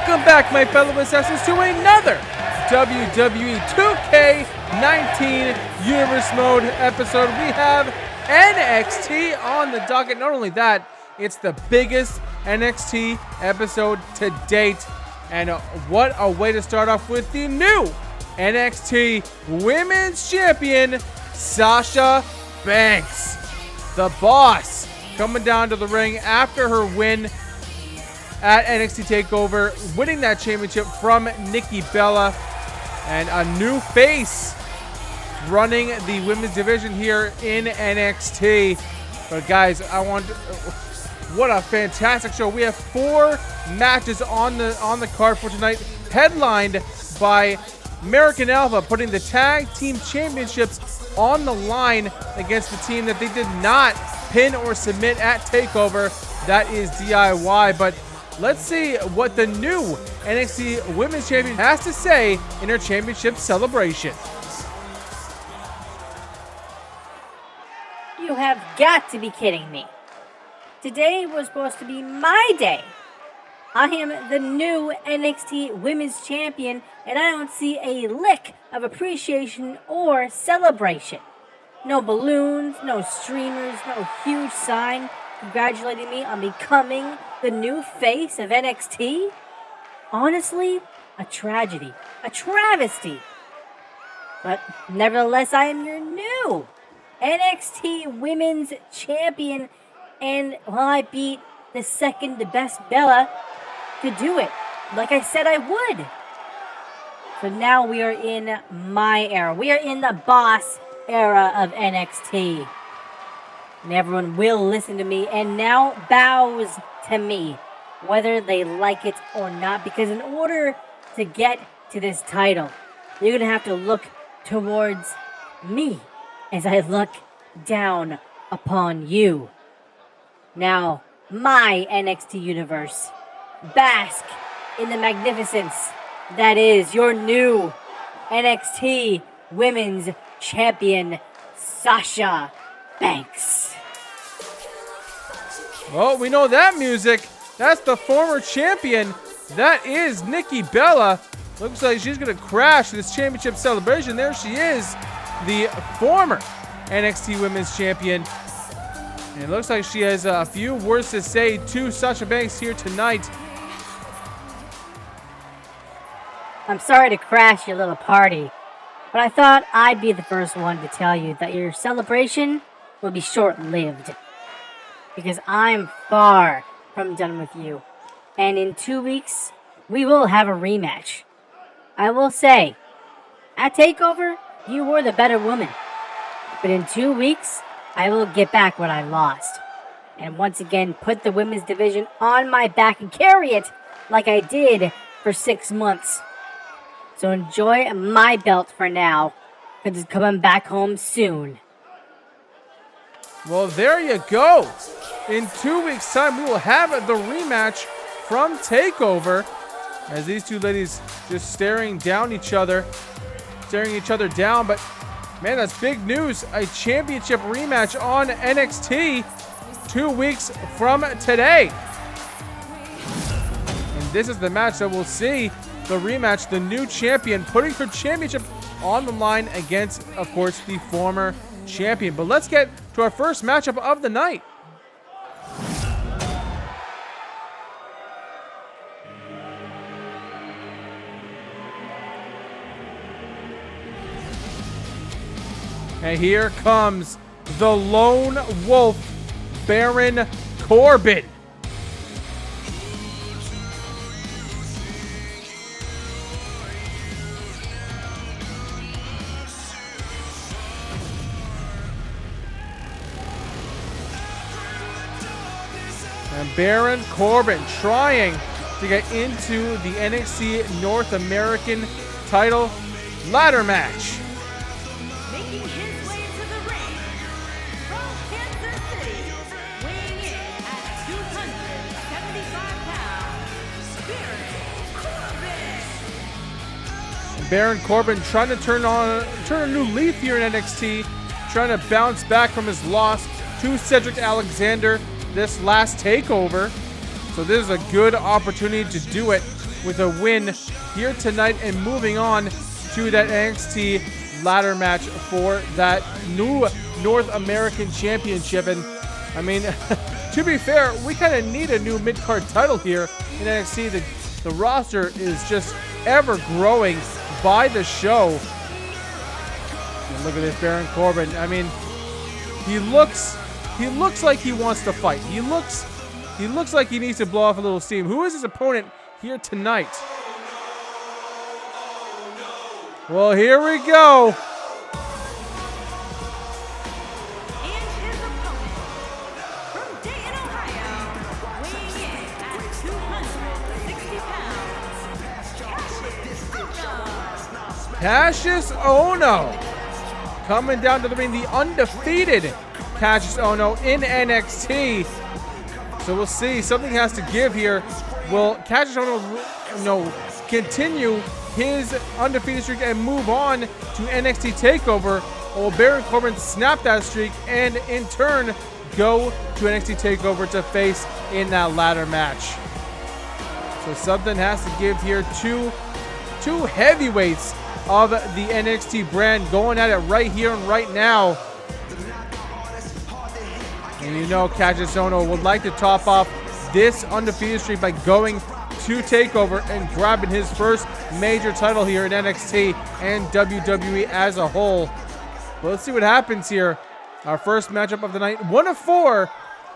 Welcome back, my fellow assassins, to another WWE 2K19 Universe Mode episode. We have NXT on the docket. Not only that, it's the biggest NXT episode to date. And what a way to start off with the new NXT Women's Champion, Sasha Banks. The boss coming down to the ring after her win at NXT Takeover, winning that championship from Nikki Bella, and a new face running the women's division here in NXT. But guys, what a fantastic show. We have 4 matches on the card for tonight, headlined by American Alpha putting the tag team championships on the line against the team that they did not pin or submit at Takeover. That is DIY. But let's see what the new NXT Women's Champion has to say in her championship celebration. You have got to be kidding me. Today was supposed to be my day. I am the new NXT Women's Champion, and I don't see a lick of appreciation or celebration. No balloons, no streamers, no huge sign congratulating me on becoming the new face of NXT? Honestly, a tragedy, a travesty. But nevertheless, I am your new NXT Women's Champion, and I beat the second best Bella to do it, like I said I would. So now we are in my era. We are in the boss era of NXT. And everyone will listen to me and now bows to me, whether they like it or not. Because in order to get to this title, you're going to have to look towards me as I look down upon you. Now, my NXT universe, bask in the magnificence that is your new NXT Women's Champion, Sasha Banks. Well, we know that music. That's the former champion. That is Nikki Bella. Looks like she's going to crash this championship celebration. There she is, the former NXT Women's Champion. And it looks like she has a few words to say to Sasha Banks here tonight. I'm sorry to crash your little party, but I thought I'd be the first one to tell you that your celebration will be short-lived. Because I'm far from done with you. And in 2 weeks, we will have a rematch. I will say, at TakeOver, you were the better woman. But in 2 weeks, I will get back what I lost. And once again, put the women's division on my back and carry it like I did for 6 months. So enjoy my belt for now, because it's coming back home soon. Well, there you go. In 2 weeks' time, we will have the rematch from TakeOver, as these two ladies just staring each other down. But man, that's big news. A championship rematch on NXT 2 weeks from today. And this is the match that we'll see the rematch, the new champion putting her championship on the line against, of course, the former champion. But let's get to our first matchup of the night. And here comes the lone wolf, Baron Corbin. And Baron Corbin trying to get into the NXT North American title ladder match. Making his way to the ring from Kansas City, weighing in at 275 pounds, Baron Corbin trying to turn a new leaf here in NXT, trying to bounce back from his loss to Cedric Alexander this last takeover. So this is a good opportunity to do it. with a win here tonight and moving on to that NXT ladder match for that new North American Championship. And I mean, to be fair, we kind of need a new mid-card title here in NXT. The roster is just ever growing by the show. And look at this Baron Corbin. I mean, he looks like he wants to fight. He looks like he needs to blow off a little steam. Who is his opponent here tonight? Well, here we go. And his opponent, from Dayton, Ohio, weighing in at 260 pounds, Cassius Ohno coming down to the ring, the undefeated Cassius Ohno in NXT. So we'll see. Something has to give here. Will Cassius Ohno continue his undefeated streak and move on to NXT Takeover? Or will Baron Corbin snap that streak and in turn go to NXT Takeover to face in that ladder match? So something has to give here. Two heavyweights of the NXT brand going at it right here and right now. And you know Cassius Ohno would like to top off this undefeated streak by going to TakeOver and grabbing his first major title here in NXT and WWE as a whole. But let's see what happens here. Our first matchup of the night, 1 of 4,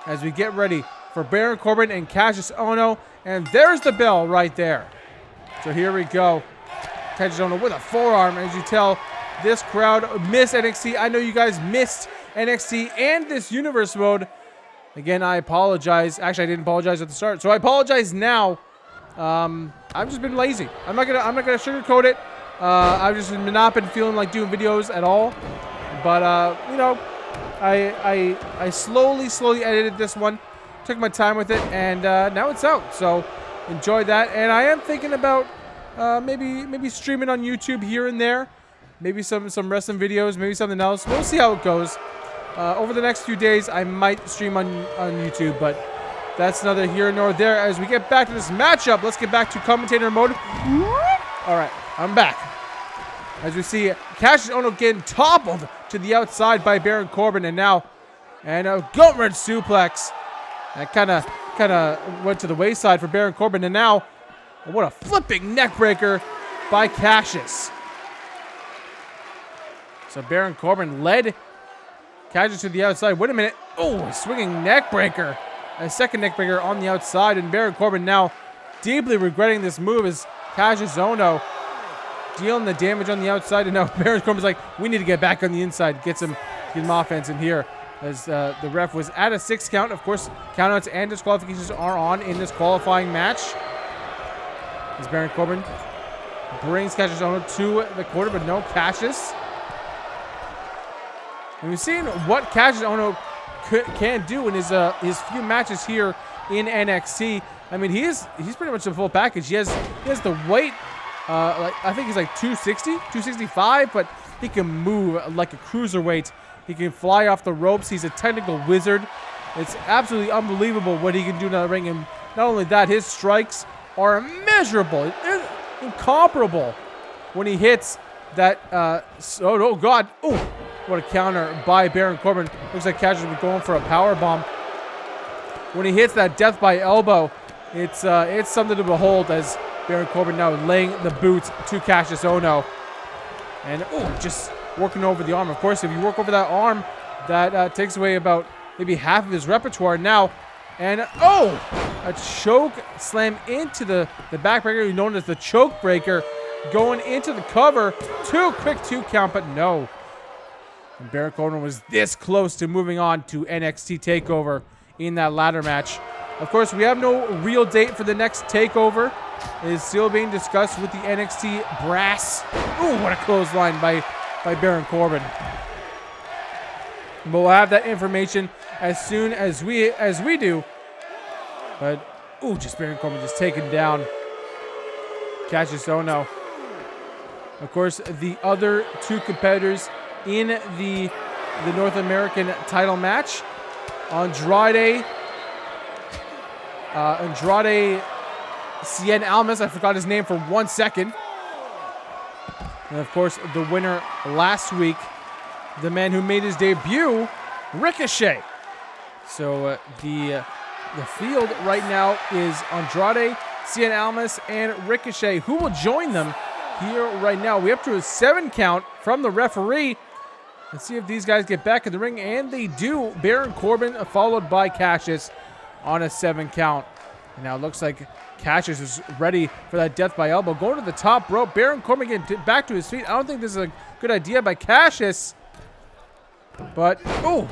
as we get ready for Baron Corbin and Cassius Ohno. And there's the bell right there. So here we go. Cassius Ohno with a forearm. As you tell, this crowd missed NXT. I know you guys missed NXT and this universe mode. Again, I apologize. Actually, I didn't apologize at the start, so I apologize now. I've just been lazy. I'm not gonna sugarcoat it. I've just not been feeling like doing videos at all. But you know, I slowly edited this one, took my time with it, and now it's out. So enjoy that. And I am thinking about maybe streaming on YouTube here and there. Maybe some wrestling videos, maybe something else. We'll see how it goes. Over the next few days, I might stream on YouTube, but that's neither here nor there. As we get back to this matchup, let's get back to commentator mode. All right, I'm back. As we see Cassius Ohno getting toppled to the outside by Baron Corbin, and a goat wrench suplex. That kind of went to the wayside for Baron Corbin, and now what a flipping neck breaker by Cassius. So Baron Corbin led Cassius to the outside. Wait a minute. Oh, a swinging neck breaker. A second neck breaker on the outside. And Baron Corbin now deeply regretting this move as Cassius Ohno dealing the damage on the outside. And now Baron Corbin's like, we need to get back on the inside. Get some offense in here. As the ref was at a 6 count. Of course, countouts and disqualifications are on in this qualifying match. As Baron Corbin brings Cassius Ohno to the quarter, but no Cassius. And we've seen what Cassius Ohno can do in his few matches here in NXT. I mean, he's pretty much a full package. He has the weight, I think he's like 260, 265, but he can move like a cruiserweight. He can fly off the ropes. He's a technical wizard. It's absolutely unbelievable what he can do in the ring. And not only that, his strikes are immeasurable, incomparable when he hits that. Oh God! Oh. What a counter by Baron Corbin. Looks like Cassius will be going for a power bomb. When he hits that death by elbow, it's something to behold as Baron Corbin now laying the boots to Cassius Ohno. And just working over the arm. Of course, if you work over that arm, that takes away about maybe half of his repertoire now. And a choke slam into the backbreaker, known as the choke breaker, going into the cover. Quick 2 count, but no. And Baron Corbin was this close to moving on to NXT TakeOver in that ladder match. Of course, we have no real date for the next TakeOver. It is still being discussed with the NXT brass. What a clothesline by Baron Corbin. But we'll have that information as soon as we do. But just Baron Corbin just taking down Cassius Ohno. Of course, the other 2 competitors in the North American title match, Cien Almas. I forgot his name for 1 second. And of course, the winner last week, the man who made his debut, Ricochet. So the field right now is Andrade, Cien Almas, and Ricochet. Who will join them here right now? We up to a 7 count from the referee. Let's see if these guys get back in the ring, and they do. Baron Corbin followed by Cassius on a 7 count. And now it looks like Cassius is ready for that death by elbow. Going to the top rope. Baron Corbin getting back to his feet. I don't think this is a good idea by Cassius. But, oh,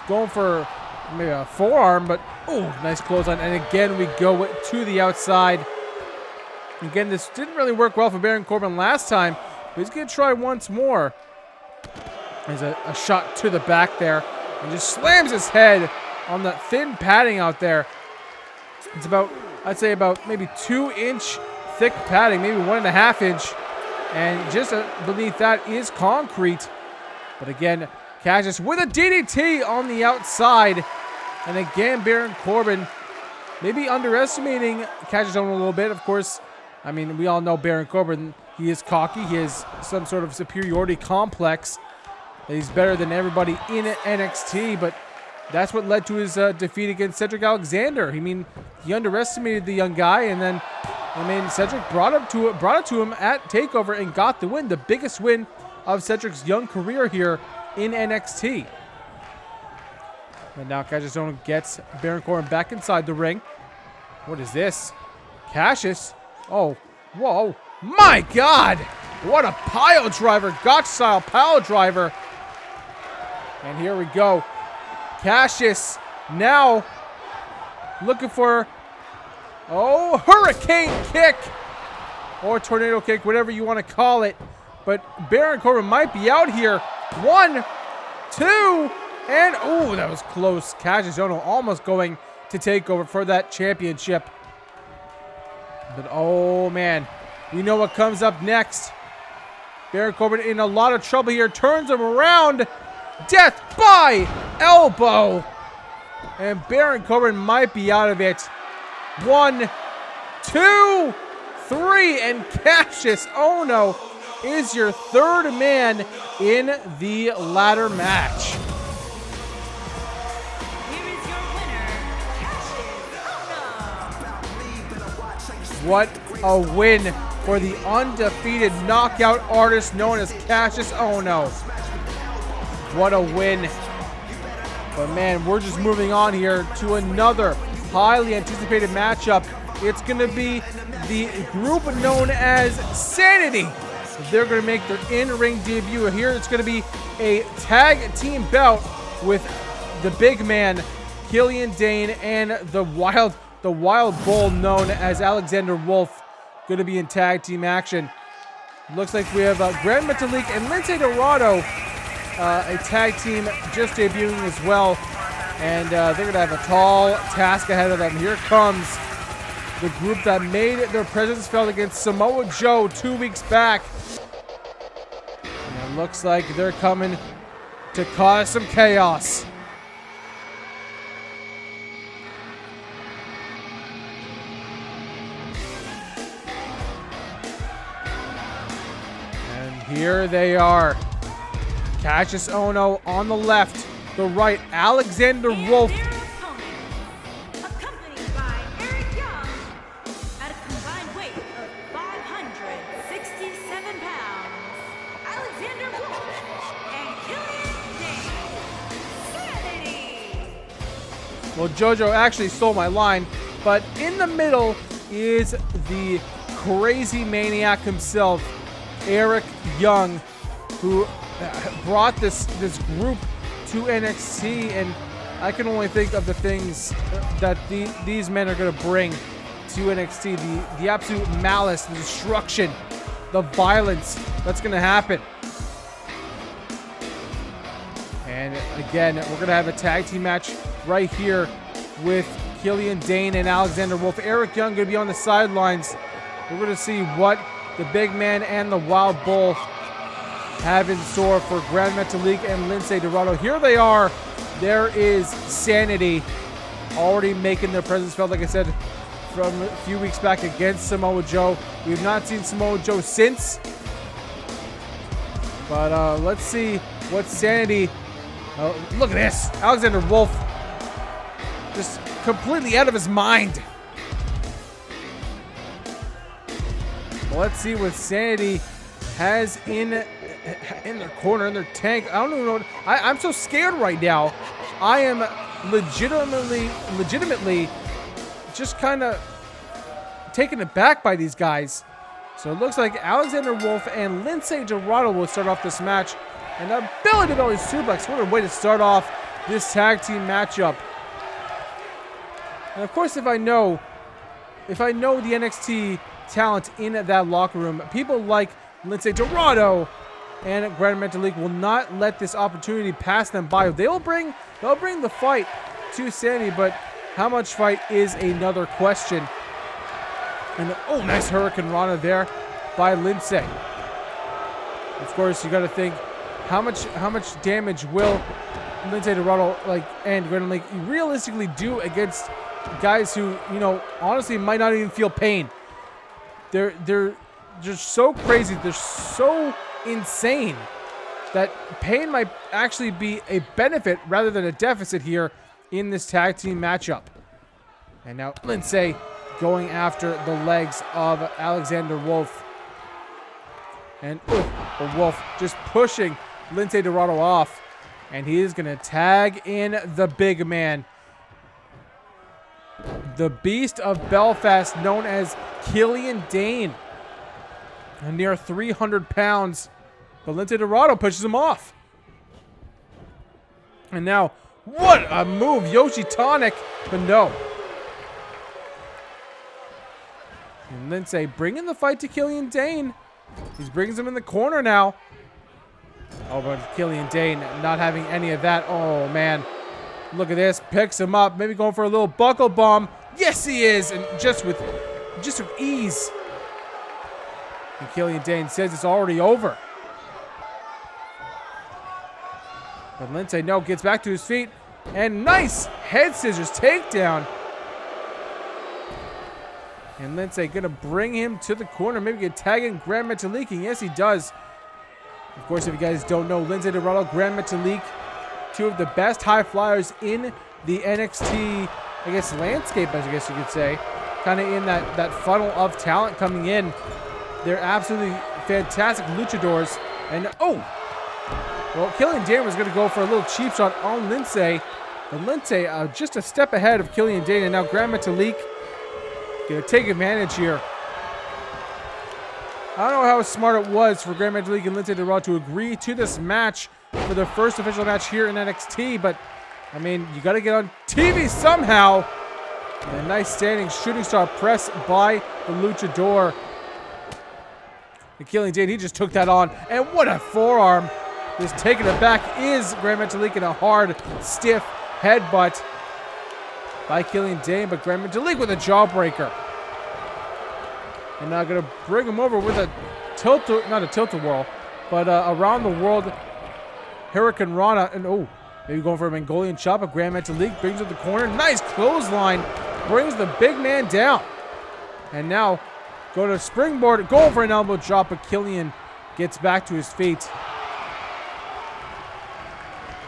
going for maybe a forearm, but, oh, nice clothesline. And again, we go to the outside. Again, this didn't really work well for Baron Corbin last time, but he's going to try once more. There's a shot to the back there, and just slams his head on the thin padding out there. It's about, I'd say about maybe 2-inch thick padding, maybe 1.5 inch. And just beneath that is concrete. But again, Cassius with a DDT on the outside. And again, Baron Corbin maybe underestimating Cassius a little bit. Of course, I mean, we all know Baron Corbin. He is cocky. He has some sort of superiority complex. He's better than everybody in NXT, but that's what led to his defeat against Cedric Alexander. I mean, he underestimated the young guy, and then Cedric brought it to him at TakeOver and got the win, the biggest win of Cedric's young career here in NXT. And now Cassius Ohno gets Baron Corbin back inside the ring. What is this? Cassius? Oh, whoa. My God! What a pile driver. Gotch-style pile driver. And here we go. Cassius now looking for, oh, hurricane kick. Or tornado kick, whatever you want to call it. But Baron Corbin might be out here. 1, 2, and oh, that was close. Cassius Ohno almost going to take over for that championship. But oh man, we know what comes up next. Baron Corbin in a lot of trouble here. Turns him around. Death by elbow. And Baron Corbin might be out of it. 1, 2, 3. And Cassius Ohno is your third man in the ladder match. Here is your winner, Cassius Ohno. What a win for the undefeated knockout artist known as Cassius Ohno. What a win. But man, we're just moving on here to another highly anticipated matchup. It's going to be the group known as SAnitY. They're going to make their in-ring debut here. It's going to be a tag team bout with the big man, Killian Dane, and the wild bull known as Alexander Wolf. Going to be in tag team action. Looks like we have Grand Metalik and Lince Dorado, a tag team just debuting as well. And they're going to have a tall task ahead of them. Here comes the group that made their presence felt against Samoa Joe 2 weeks back. And it looks like they're coming to cause some chaos. Here they are. Cassius Ohno on the left, the right, Alexander Wolf. Their opponent, accompanied by Eric Young, at a combined weight of 567 pounds, Alexander Wolf and Killian Dane. SAnitY. Well, JoJo actually stole my line, but in the middle is the crazy maniac himself, Eric Young, who brought this group to NXT, and I can only think of the things that these men are going to bring to NXT. The absolute malice, the destruction, the violence that's going to happen. And again, we're going to have a tag team match right here with Killian Dane and Alexander Wolf. Eric Young going to be on the sidelines. We're going to see what the big man and the wild bull have in store for Grand Metalik and Lince Dorado. Here they are. There is SAnitY already making their presence felt, like I said, from a few weeks back against Samoa Joe. We've not seen Samoa Joe since. But let's see what SAnitY. Look at this. Alexander Wolf just completely out of his mind. Well, let's see what SAnitY has in their corner, in their tank. I don't even know. I'm so scared right now. I am legitimately just kind of taken aback by these guys. So it looks like Alexander Wolf and Lince Dorado will start off this match. And a belly-to-belly suplex. What a way to start off this tag team matchup. And of course, if I know the NXT talent in that locker room, people like Lince Dorado and Gran Metalik will not let this opportunity pass them by. They'll bring the fight to SAnitY, but how much fight is another question. And oh, nice Hurricane Rana there by Lince. Of course, you got to think how much damage will Lince Dorado and Gran Metalik realistically do against guys who, honestly might not even feel pain. They're just so crazy. They're so insane that pain might actually be a benefit rather than a deficit here in this tag team matchup. And now Lince going after the legs of Alexander Wolf. And Wolf just pushing Lince Dorado off. And he is going to tag in the big man. The Beast of Belfast, known as Killian Dane. A near 300 pounds. But Lince Dorado pushes him off. And now, what a move. Yoshi Tonic. But no. And Lince bringing the fight to Killian Dane. He brings him in the corner now. Oh, but Killian Dane not having any of that. Oh, man. Look at this. Picks him up. Maybe going for a little buckle bomb. Yes, he is. And just with ease. And Killian Dane says it's already over. But Lince, no, gets back to his feet. And nice head scissors takedown. And Lince going to bring him to the corner. Maybe get tagging Gran Metalik. And yes, he does. Of course, if you guys don't know, Lince Dorado, Gran Metalik, two of the best high flyers in the NXT, I guess, landscape, as I guess you could say. Kind of in that funnel of talent coming in. They're absolutely fantastic luchadors. And, well, Killian Dane was going to go for a little cheap shot on Lince. But Lince just a step ahead of Killian Dane. And now Gran Metalik going to take advantage here. I don't know how smart it was for Gran Metalik and Lince Dorado to agree to this match for their first official match here in NXT. But, I mean, you got to get on TV somehow. And a nice standing shooting star press by the luchador. And Killian Dane, he just took that on. And what a forearm. Just taking it back is Gran Metalik in a hard, stiff headbutt by Killian Dane. But Gran Metalik with a jawbreaker. And now going to bring him over with a not a tilt-a-whirl, but around the world Hurricane Rana. And maybe going for a Mongolian chop. But Gran Metalik brings up the corner. Nice clothesline. Brings the big man down. And now go to springboard. Going for an elbow drop. But Killian gets back to his feet.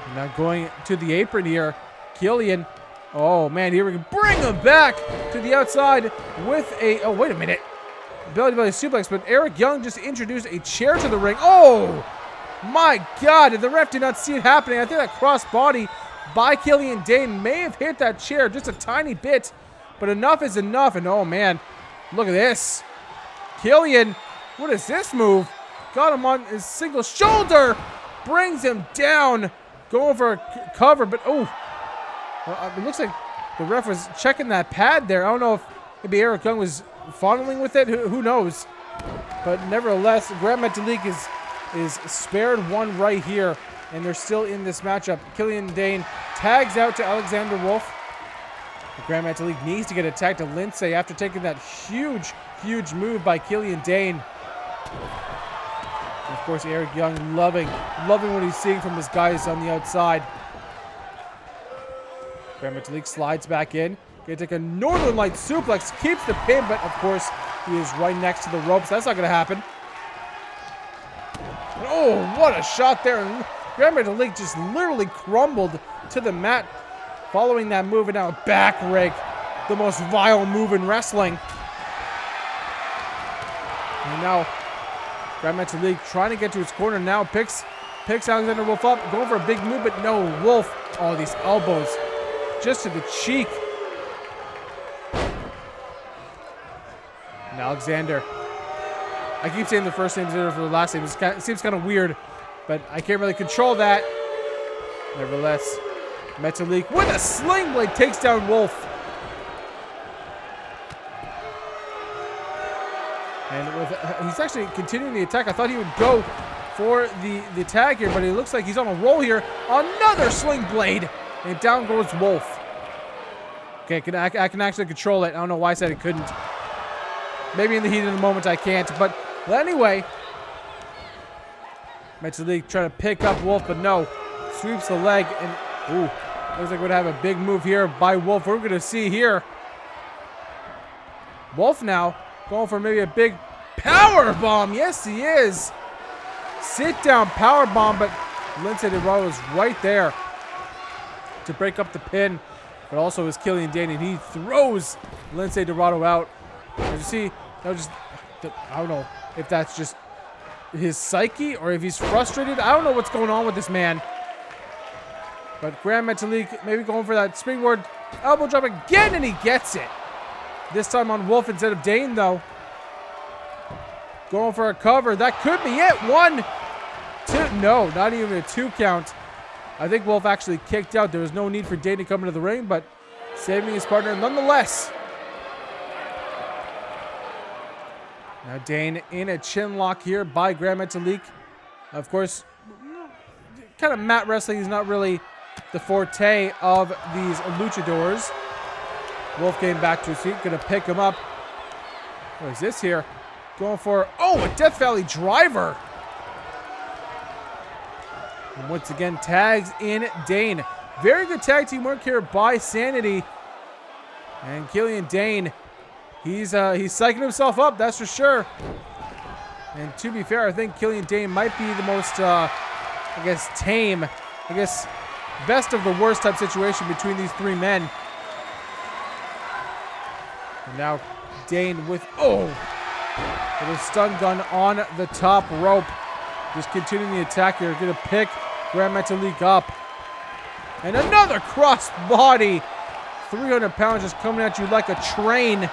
And now going to the apron here. Killian. Oh, man. Here we can bring him back to the outside with a... Oh, wait a minute. Belly-to-belly suplex, but Eric Young just introduced a chair to the ring. Oh, my God. The ref did not see it happening. I think that cross-body by Killian Dane may have hit that chair just a tiny bit, but enough is enough. And, oh, man, look at this. Killian, what is this move? Got him on his single shoulder. Brings him down. Going for a cover, but, well, it looks like the ref was checking that pad there. I don't know if maybe Eric Young was fondling with it. Who knows? But nevertheless, Gran Metalik is spared one right here, and they're still in this matchup. Killian Dane tags out to Alexander Wolf. Gran Metalik needs to get a tag to Lince after taking that huge move by Killian Dane. And of course, Eric Young loving what he's seeing from his guys on the outside. Gran Metalik slides back in. Gonna take a Northern Light suplex, keeps the pin, but of course he is right next to the ropes. That's not gonna happen. Oh, what a shot there. And Grand Metalik just literally crumbled to the mat following that move, and now a back rake, the most vile move in wrestling. And now Grand Metalik trying to get to his corner now, picks Alexander Wolf up, going for a big move, but no, Wolf, oh, these elbows just to the cheek. And Alexander, I keep saying the first name for the last name. It seems kind of weird, but I can't really control that. Nevertheless, Metalik with a sling blade takes down Wolf. And he's actually continuing the attack. I thought he would go for the tag here, but it looks like he's on a roll here. Another sling blade, and down goes Wolf. Okay, I can actually control it. I don't know why I said I couldn't. Maybe in the heat of the moment I can't, but anyway, Metalik trying to pick up Wolf, but no. Sweeps the leg, and ooh, looks like we're gonna have a big move here by Wolf. We're gonna see here. Wolf now going for maybe a big power bomb. Yes, he is. Sit down power bomb, but Lince Dorado is right there to break up the pin, but also is Killian Dane, and he throws Lince Dorado out. As you see, I don't know if that's just his psyche or if he's frustrated. I don't know what's going on with this man. But Grand Metalik maybe going for that springboard elbow drop again, and he gets it. This time on Wolf instead of Dane, though. Going for a cover. That could be it. 1, 2. No, not even a 2 count. I think Wolf actually kicked out. There was no need for Dane to come into the ring, but saving his partner nonetheless. Now Dane in a chin lock here by Grand Metalik. Of course, kind of mat wrestling is not really the forte of these luchadors. Wolf getting back to his feet, gonna pick him up. What is this here? Going for, oh, a Death Valley driver. And once again, tags in Dane. Very good tag team work here by SAnitY. And Killian Dane, he's psyching himself up, that's for sure. And to be fair, I think Killian Dane might be the most, I guess, tame, best of the worst type situation between these three men. And now Dane with a stun gun on the top rope. Just continuing the attack here. Gonna pick Grand Metalik up. And another cross body. 300 pounds just coming at you like a train.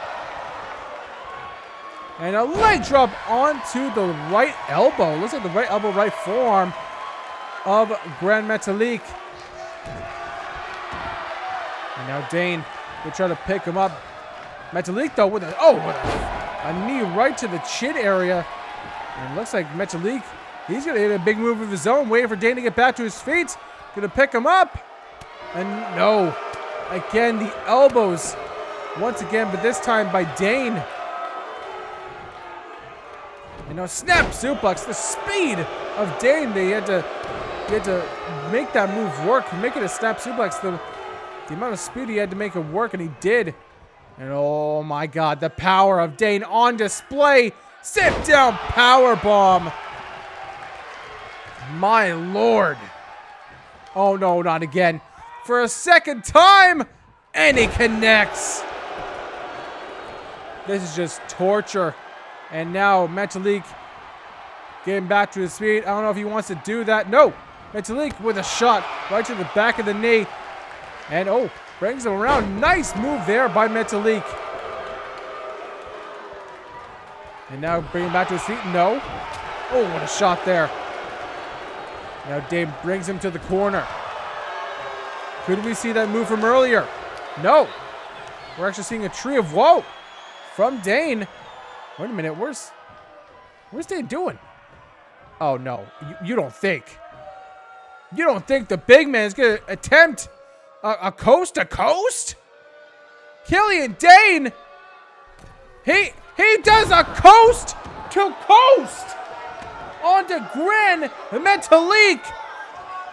And a leg drop onto the right elbow. Looks like the right elbow, right forearm of Grand Metalik. And now Dane will try to pick him up. Metalik though with a knee right to the chin area. And looks like Metalik, he's gonna hit a big move of his own, waiting for Dane to get back to his feet. Gonna pick him up. And no. Again, the elbows once again, but this time by Dane. And now snap suplex. The speed of Dane. He had to make that move work, make it a snap suplex. The amount of speed he had to make it work, and he did. And oh my God, the power of Dane on display. Sit down power bomb. My Lord. Oh no, not again. For a second time, and he connects. This is just torture. And now Metalik getting back to his feet. I don't know if he wants to do that. No. Metalik with a shot right to the back of the knee. And brings him around. Nice move there by Metalik. And now bring him back to his feet. No. Oh, what a shot there. Now Dane brings him to the corner. Could we see that move from earlier? No. We're actually seeing a tree of woe from Dane. Wait a minute. Where's Dane doing? Oh, no. You don't think. You don't think the big man is going to attempt a coast to coast? Killian Dane. He does a coast to coast onto Grand Metalik.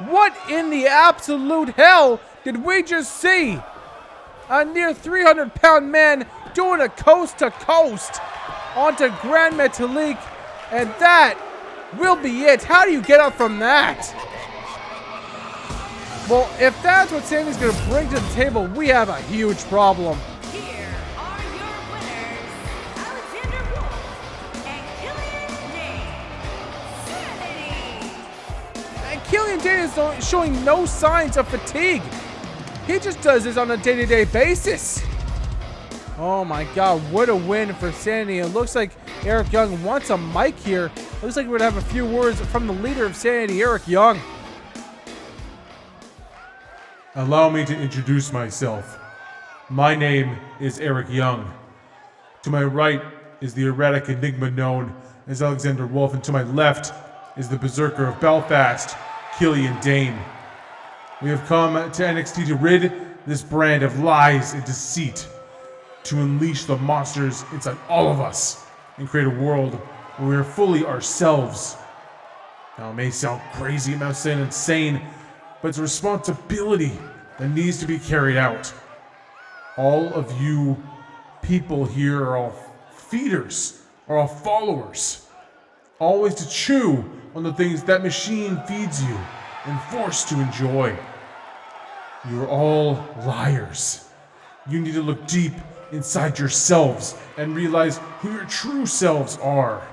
What in the absolute hell did we just see? A near 300-pound man doing a coast-to-coast onto Grand Metalik. And that will be it. How do you get up from that? Well, if that's what Sanity's going to bring to the table, we have a huge problem. Here are your winners, Alexander Wolf and Killian Dane. SAnitY. And Killian Dane is showing no signs of fatigue. He just does this on a day-to-day basis. Oh my God, what a win for SAnitY. It looks like Eric Young wants a mic here. Looks like we're going to have a few words from the leader of SAnitY, Eric Young. Allow me to introduce myself. My name is Eric Young. To my right is the erratic enigma known as Alexander Wolf, and to my left is the berserker of Belfast, Killian Dane. We have come to NXT to rid this brand of lies and deceit, to unleash the monsters inside all of us and create a world where we are fully ourselves. Now, it may sound crazy, it may sound insane, but it's a responsibility that needs to be carried out. All of you people here are all feeders, are all followers, always to chew on the things that machine feeds you and forced to enjoy. You're all liars. You need to look deep inside yourselves and realize who your true selves are.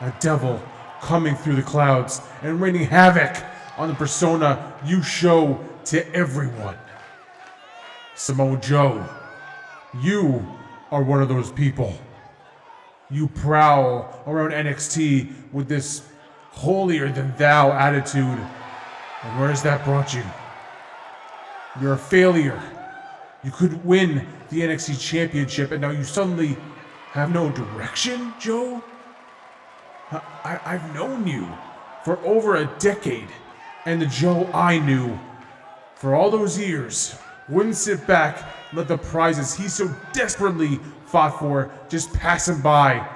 A devil coming through the clouds and raining havoc on the persona you show to everyone. Samoa Joe, you are one of those people. You prowl around NXT with this holier-than-thou attitude. And where has that brought you? You're a failure. You could win the NXT Championship, and now you suddenly have no direction, Joe? I've known you for over a decade, and the Joe I knew for all those years wouldn't sit back and let the prizes he so desperately fought for just pass him by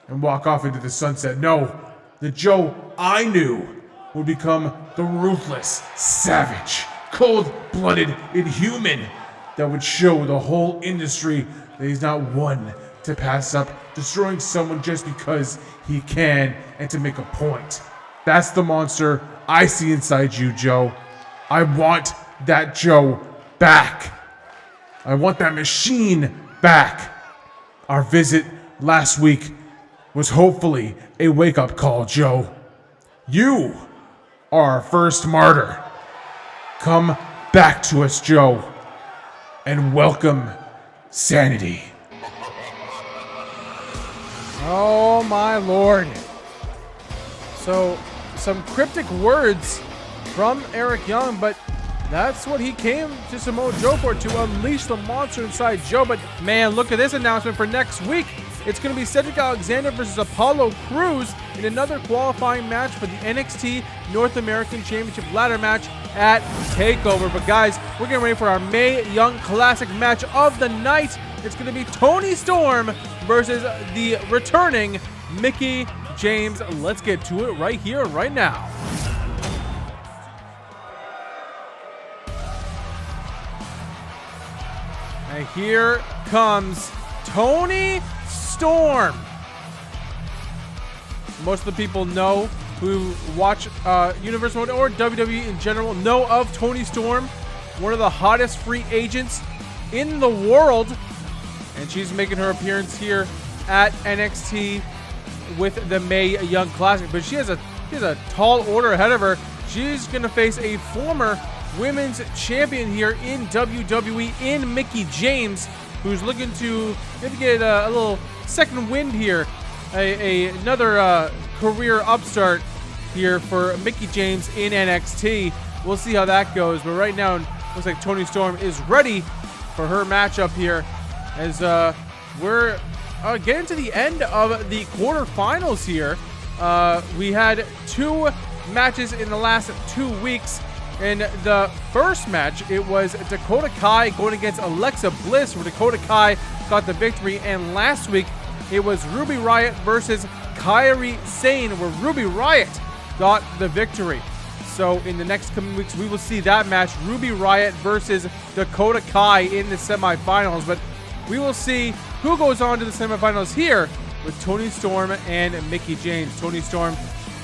and walk off into the sunset. No, the Joe I knew would become the ruthless, savage, cold-blooded inhuman that would show the whole industry that he's not one to pass up destroying someone just because he can and to make a point. That's the monster I see inside you, Joe. I want that Joe back. I want that machine back. Our visit last week was hopefully a wake-up call, Joe. You are our first martyr. Come back to us, Joe, and welcome SAnitY. Oh my Lord. So, some cryptic words from Eric Young, but that's what he came to Samoa Joe for, to unleash the monster inside Joe. But man, look at this announcement for next week. It's going to be Cedric Alexander versus Apollo Crews in another qualifying match for the NXT North American Championship ladder match at TakeOver. But guys, we're getting ready for our Mae Young Classic match of the night. It's going to be Toni Storm versus the returning Mickie James. Let's get to it right here, right now. And here comes Toni Storm. Most of the people know, who watch Universal or WWE in general, know of Toni Storm, one of the hottest free agents in the world. And she's making her appearance here at NXT with the Mae Young Classic. But she has a tall order ahead of her. She's going to face a former women's champion here in WWE in Mickie James, who's looking to maybe get a little second wind here. Another career upstart here for Mickie James in NXT. We'll see how that goes. But right now, it looks like Toni Storm is ready for her matchup here, as we're getting to the end of the quarterfinals here. We had two matches in the last 2 weeks. In the first match, it was Dakota Kai going against Alexa Bliss, where Dakota Kai got the victory. And last week, it was Ruby Riott versus Kairi Sane, where Ruby Riott got the victory. So in the next coming weeks, we will see that match, Ruby Riott versus Dakota Kai in the semifinals. But we will see who goes on to the semifinals here with Toni Storm and Mickie James. Toni Storm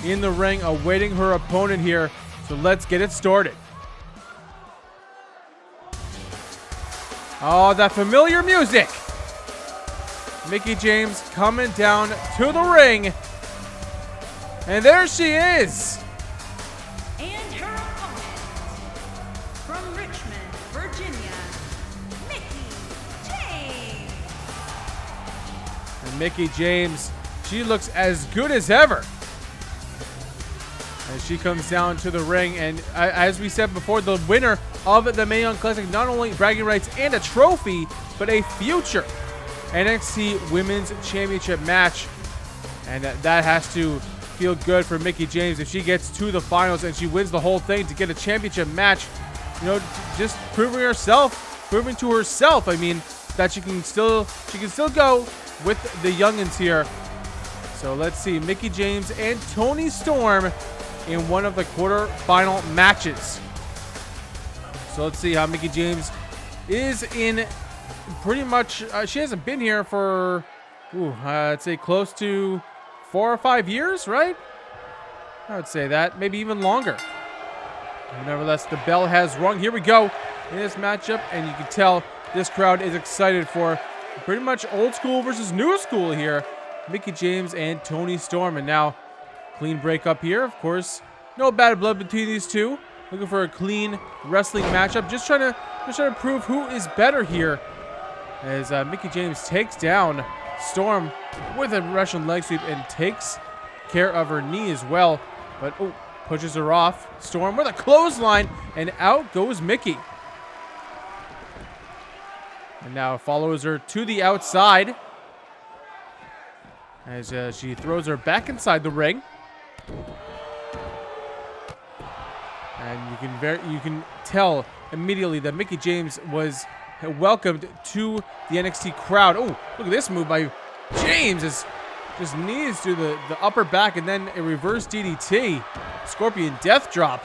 in the ring awaiting her opponent here. So let's get it started. Oh, that familiar music. Mickie James coming down to the ring. And there she is. And her opponent, from Richmond, Virginia, Mickie James. And Mickie James, she looks as good as ever as she comes down to the ring. And as we said before, the winner of the Mae Young Classic, not only bragging rights and a trophy, but a future NXT Women's Championship match. And that has to feel good for Mickie James if she gets to the finals and she wins the whole thing to get a championship match. You know, just proving to herself, I mean, that she can still go with the youngins here. So let's see, Mickie James and Toni Storm in one of the quarter-final matches. So let's see how Mickie James is in pretty much, she hasn't been here for, I'd say close to 4 or 5 years, right? I would say that, maybe even longer. Nevertheless, the bell has rung. Here we go in this matchup, and you can tell this crowd is excited for pretty much old school versus new school here. Mickie James and Toni Storm, and now clean break up here. Of course, no bad blood between these two. Looking for a clean wrestling matchup. Just trying to prove who is better here. As Mickie James takes down Storm with a Russian leg sweep and takes care of her knee as well. But pushes her off. Storm with a clothesline, and out goes Mickie. And now follows her to the outside as she throws her back inside the ring. And you can tell immediately that Mickie James was welcomed to the NXT crowd. Oh, look at this move by James. As just knees to the upper back and then a reverse DDT. Scorpion death drop.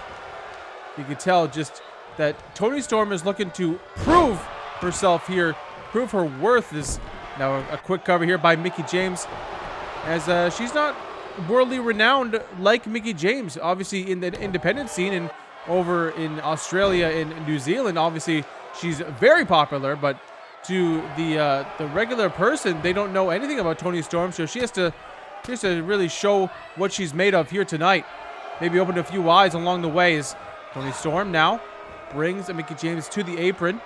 You can tell just that Toni Storm is looking to prove herself here, prove her worth. Is now a quick cover here by Mickie James, as she's not worldly renowned like Mickie James. Obviously in the independent scene and over in Australia and New Zealand, obviously she's very popular, but to the regular person, they don't know anything about Toni Storm, so she has to really show what she's made of here tonight. Maybe open a few eyes along the way. As Toni Storm now brings Mickie James to the apron,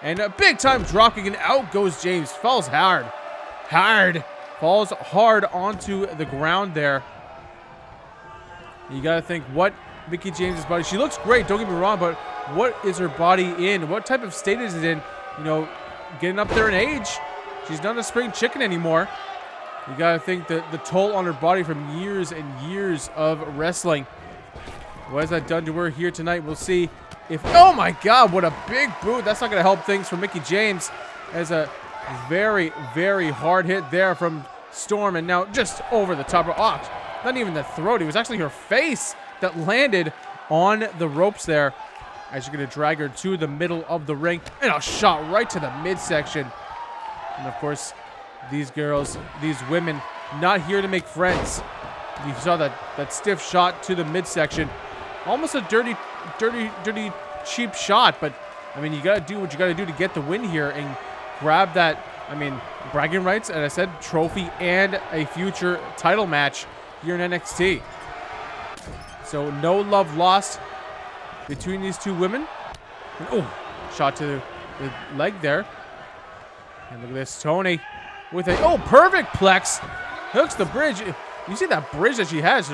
and a big time dropkick, and out goes James. Falls hard, falls hard onto the ground there. You gotta think what Mickie James's body. She looks great, don't get me wrong, but what is her body in? What type of state is it in? You know, getting up there in age, she's not a spring chicken anymore. You gotta think that the toll on her body from years and years of wrestling. What has that done to her here tonight? We'll see if, oh my God, what a big boot. That's not gonna help things for Mickie James, as a very, very hard hit there from Storm, and now just over the top of, not even the throat. It was actually her face that landed on the ropes there, as you're going to drag her to the middle of the ring, and a shot right to the midsection. And of course, these girls, these women, not here to make friends. You saw that stiff shot to the midsection. Almost a dirty, cheap shot, but I mean, you got to do what you got to do to get the win here and grab that, I mean, bragging rights, and I said trophy and a future title match here in NXT. So no love lost between these two women. And, shot to the leg there. And look at this, Toni with a, perfect plex. Hooks the bridge. You see that bridge that she has.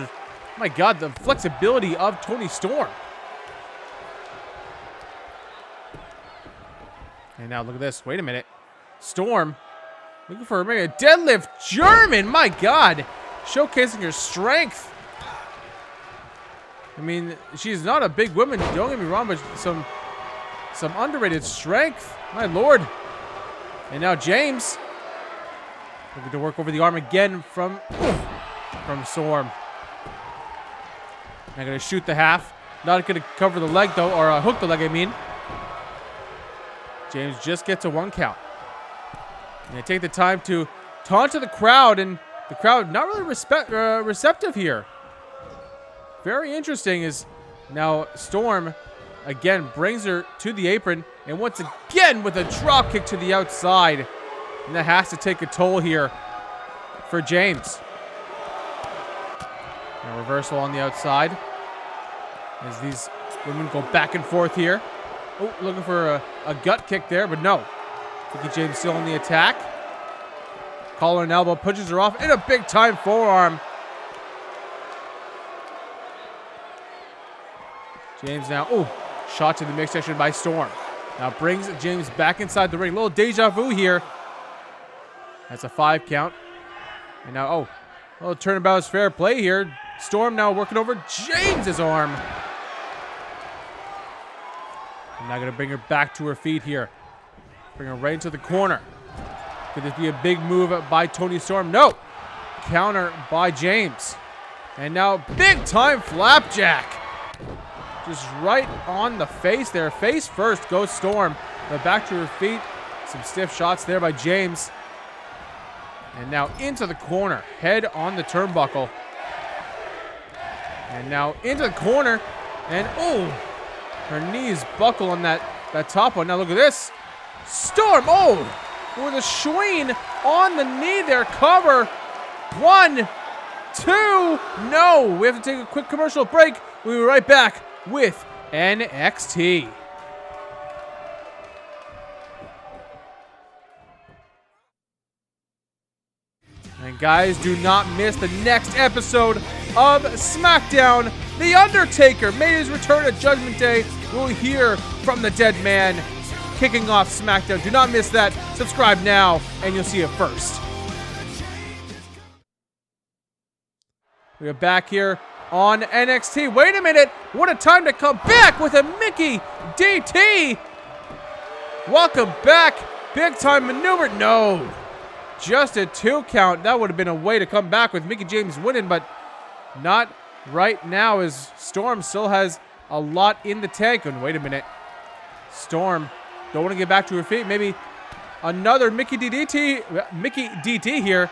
My God, the flexibility of Toni Storm. And now look at this. Wait a minute. Storm looking for a deadlift German. My God. Showcasing her strength. I mean, she's not a big woman, don't get me wrong, but some underrated strength. My Lord. And now James looking to work over the arm again from Storm. Now going to shoot the half. Not going to cover the leg, though, or hook the leg, I mean. James just gets a 1 count. And they take the time to taunt to the crowd, and the crowd not really receptive here. Very interesting is now Storm again brings her to the apron, and once again with a drop kick to the outside. And that has to take a toll here for James. A reversal on the outside as these women go back and forth here. Oh, looking for a gut kick there, but no. Mickie James still on the attack. Collar and elbow pushes her off, and a big-time forearm. James now, oh, shot to the midsection by Storm. Now brings James back inside the ring. Little deja vu here. That's a 5 count. And now, oh, a little turnabout is fair play here. Storm now working over James's arm. I'm now going to bring her back to her feet here. Bring her right into the corner. Could this be a big move by Toni Storm? No. Counter by James. And now big time flapjack. Just right on the face there. Face first goes Storm. But back to her feet. Some stiff shots there by James. And now into the corner. Head on the turnbuckle. And now into the corner. And oh, her knees buckle on that top one. Now look at this. Storm, oh, with a swing on the knee there. Cover. 1, 2, no. We have to take a quick commercial break. We'll be right back with NXT. And guys, do not miss the next episode of SmackDown. The Undertaker made his return at Judgment Day. We'll hear from the dead man kicking off SmackDown. Do not miss that. Subscribe now, and you'll see it first. We are back here on NXT. Wait a minute. What a time to come back with a Mickie DT. Welcome back. Big time maneuver. No. Just a 2 count. That would have been a way to come back with Mickie James winning, but not right now as Storm still has a lot in the tank. And wait a minute. Storm don't want to get back to her feet. Maybe another Mickie DT here.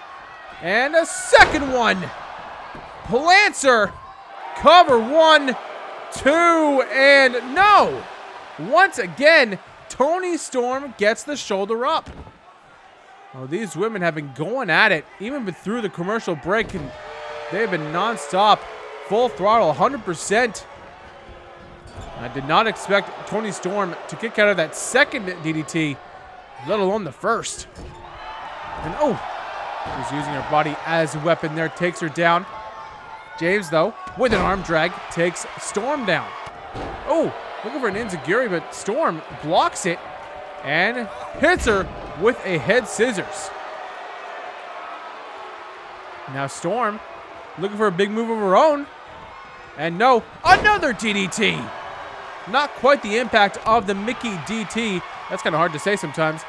And a second one. Plants her. Cover 1, 2, and no. Once again, Toni Storm gets the shoulder up. Oh, these women have been going at it even through the commercial break, and they've been non-stop, full throttle, 100%. I did not expect Toni Storm to kick out of that second DDT, let alone the first. And oh, she's using her body as a weapon there, takes her down. James, though, with an arm drag, takes Storm down. Oh, looking for an enziguri, but Storm blocks it and hits her with a head scissors. Now Storm looking for a big move of her own. And no, another DDT. Not quite the impact of the Mickie DT. That's kind of hard to say sometimes.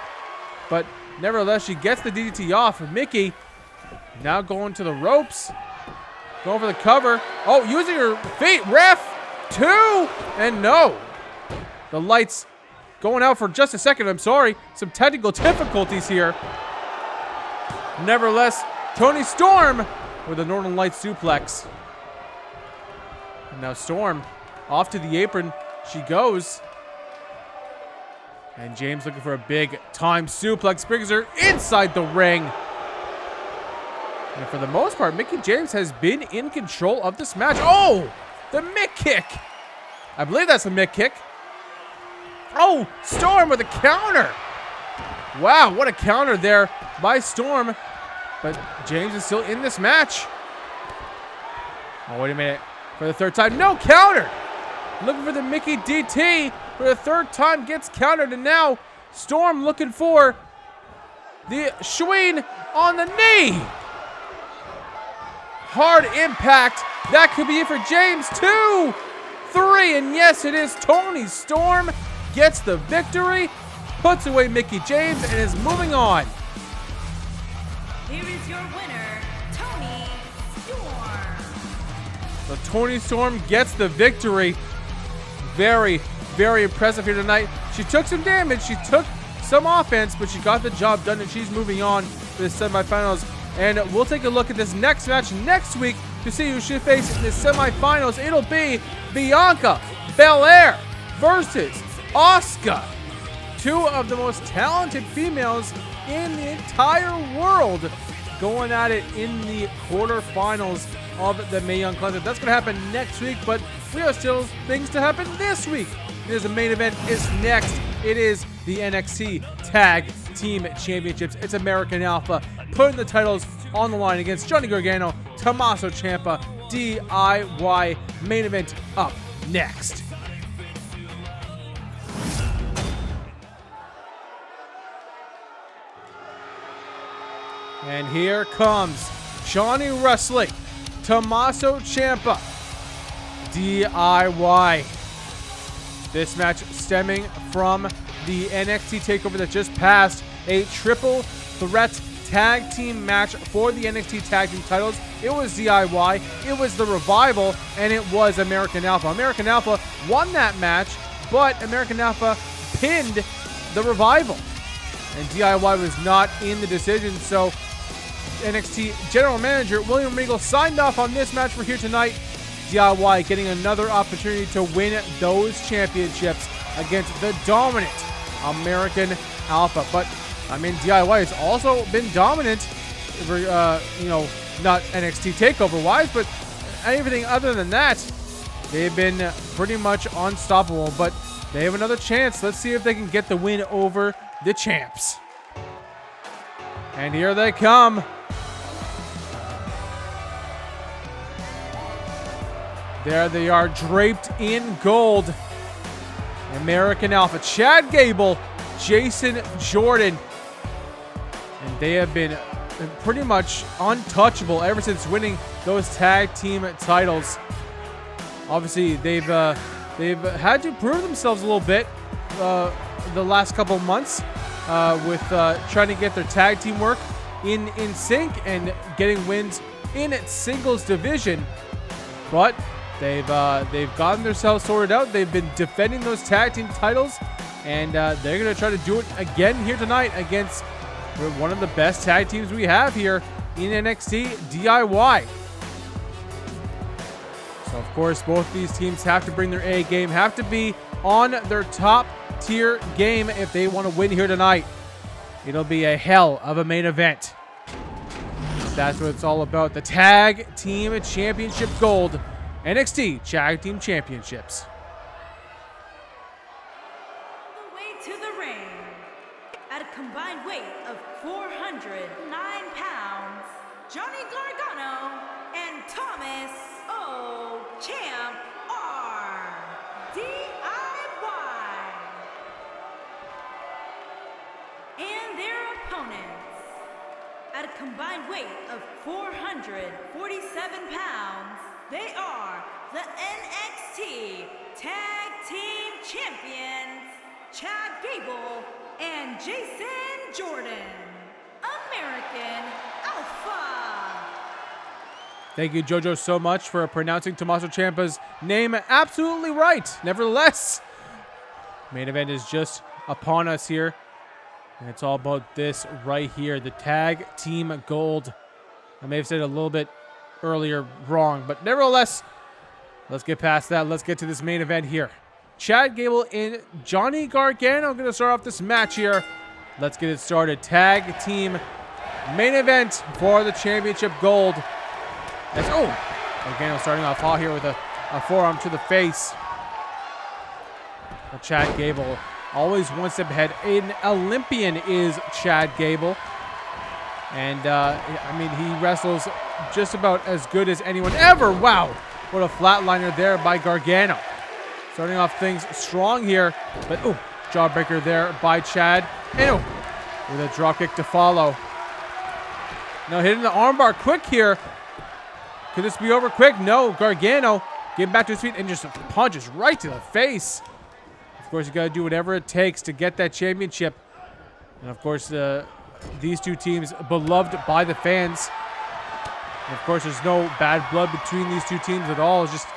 But nevertheless, she gets the DDT off. Mickie now going to the ropes. Going for the cover. Oh, using her feet. Ref. 2. And no. The lights going out for just a second. I'm sorry. Some technical difficulties here. Nevertheless, Toni Storm with a Northern Lights suplex. And now Storm off to the apron. She goes. And James looking for a big time suplex. Brings her inside the ring. And for the most part, Mickie James has been in control of this match. Oh, the Mick kick. I believe that's a Mick kick. Oh, Storm with a counter. Wow, what a counter there by Storm. But James is still in this match. Oh, wait a minute. For the third time, no counter. Looking for the Mickie DT. For the third time, gets countered. And now Storm looking for the swing on the knee. Hard impact. That could be it for James. 2, 3, and yes, it is. Toni Storm gets the victory, puts away Mickie James, and is moving on. Here is your winner, Toni Storm. So Toni Storm gets the victory. very, very impressive here tonight. She took some damage, she took some offense, but she got the job done, and she's moving on to the semifinals. And we'll take a look at this next match next week to see who she faces in the semifinals. It'll be Bianca Belair versus Asuka. Two of the most talented females in the entire world going at it in the quarterfinals of the Mae Young Classic. That's going to happen next week, but we have still things to happen this week. There's a main event is next. It is the NXT Tag Team Championships. It's American Alpha putting the titles on the line against Johnny Gargano, Tommaso Ciampa, DIY. Main event up next. And here comes Johnny Wrestling, Tommaso Ciampa, DIY. This match stemming from the NXT Takeover that just passed, a triple threat tag team match for the NXT tag team titles. It was DIY, it was the Revival, and it was American Alpha. American Alpha won that match, but American Alpha pinned the Revival. And DIY was not in the decision, so NXT General Manager William Regal signed off on this match for here tonight. DIY getting another opportunity to win those championships against the dominant American Alpha. But I mean, DIY has also been dominant, not NXT Takeover wise, but anything other than that, they've been pretty much unstoppable. But they have another chance. Let's see if they can get the win over the champs. And here they come. There they are, draped in gold. American Alpha, Chad Gable, Jason Jordan. And they have been pretty much untouchable ever since winning those tag team titles. Obviously, they've had to prove themselves a little bit the last couple of months with trying to get their tag team work in sync and getting wins in its singles division. But they've gotten themselves sorted out. They've been defending those tag team titles, and they're going to try to do it again here tonight against one of the best tag teams we have here in NXT, DIY. So, of course, both these teams have to bring their A game, have to be on their top tier game if they want to win here tonight. It'll be a hell of a main event. That's what it's all about. The Tag Team Championship Gold. NXT Tag Team Championships. The way to the ring. At a combined weight of 409 pounds, Johnny Gargano and Thomas O. Champ R. DIY. And their opponents, at a combined weight of 447 pounds, they are the NXT Tag Team Champions, Chad Gable and Jason Jordan, American Alpha. Thank you, JoJo, so much for pronouncing Tommaso Ciampa's name absolutely right. Nevertheless, main event is just upon us here. And it's all about this right here, the Tag Team Gold. I may have said it a little bit earlier wrong, but nevertheless, let's get past that. Let's get to this main event here. Chad Gable and Johnny Gargano going to start off this match here. Let's get it started. Tag Team main event for the championship gold. Gargano starting off hot here with a forearm to the face. But Chad Gable always one step ahead. An Olympian is Chad Gable. And, he wrestles just about as good as anyone ever. Wow, what a flatliner there by Gargano. Starting off things strong here. But, jawbreaker there by Chad. And, with a dropkick to follow. Now hitting the armbar quick here. Could this be over quick? No, Gargano getting back to his feet and just punches right to the face. Of course, you got to do whatever it takes to get that championship. And, of course, these two teams beloved by the fans. And of course, there's no bad blood between these two teams at all. It's just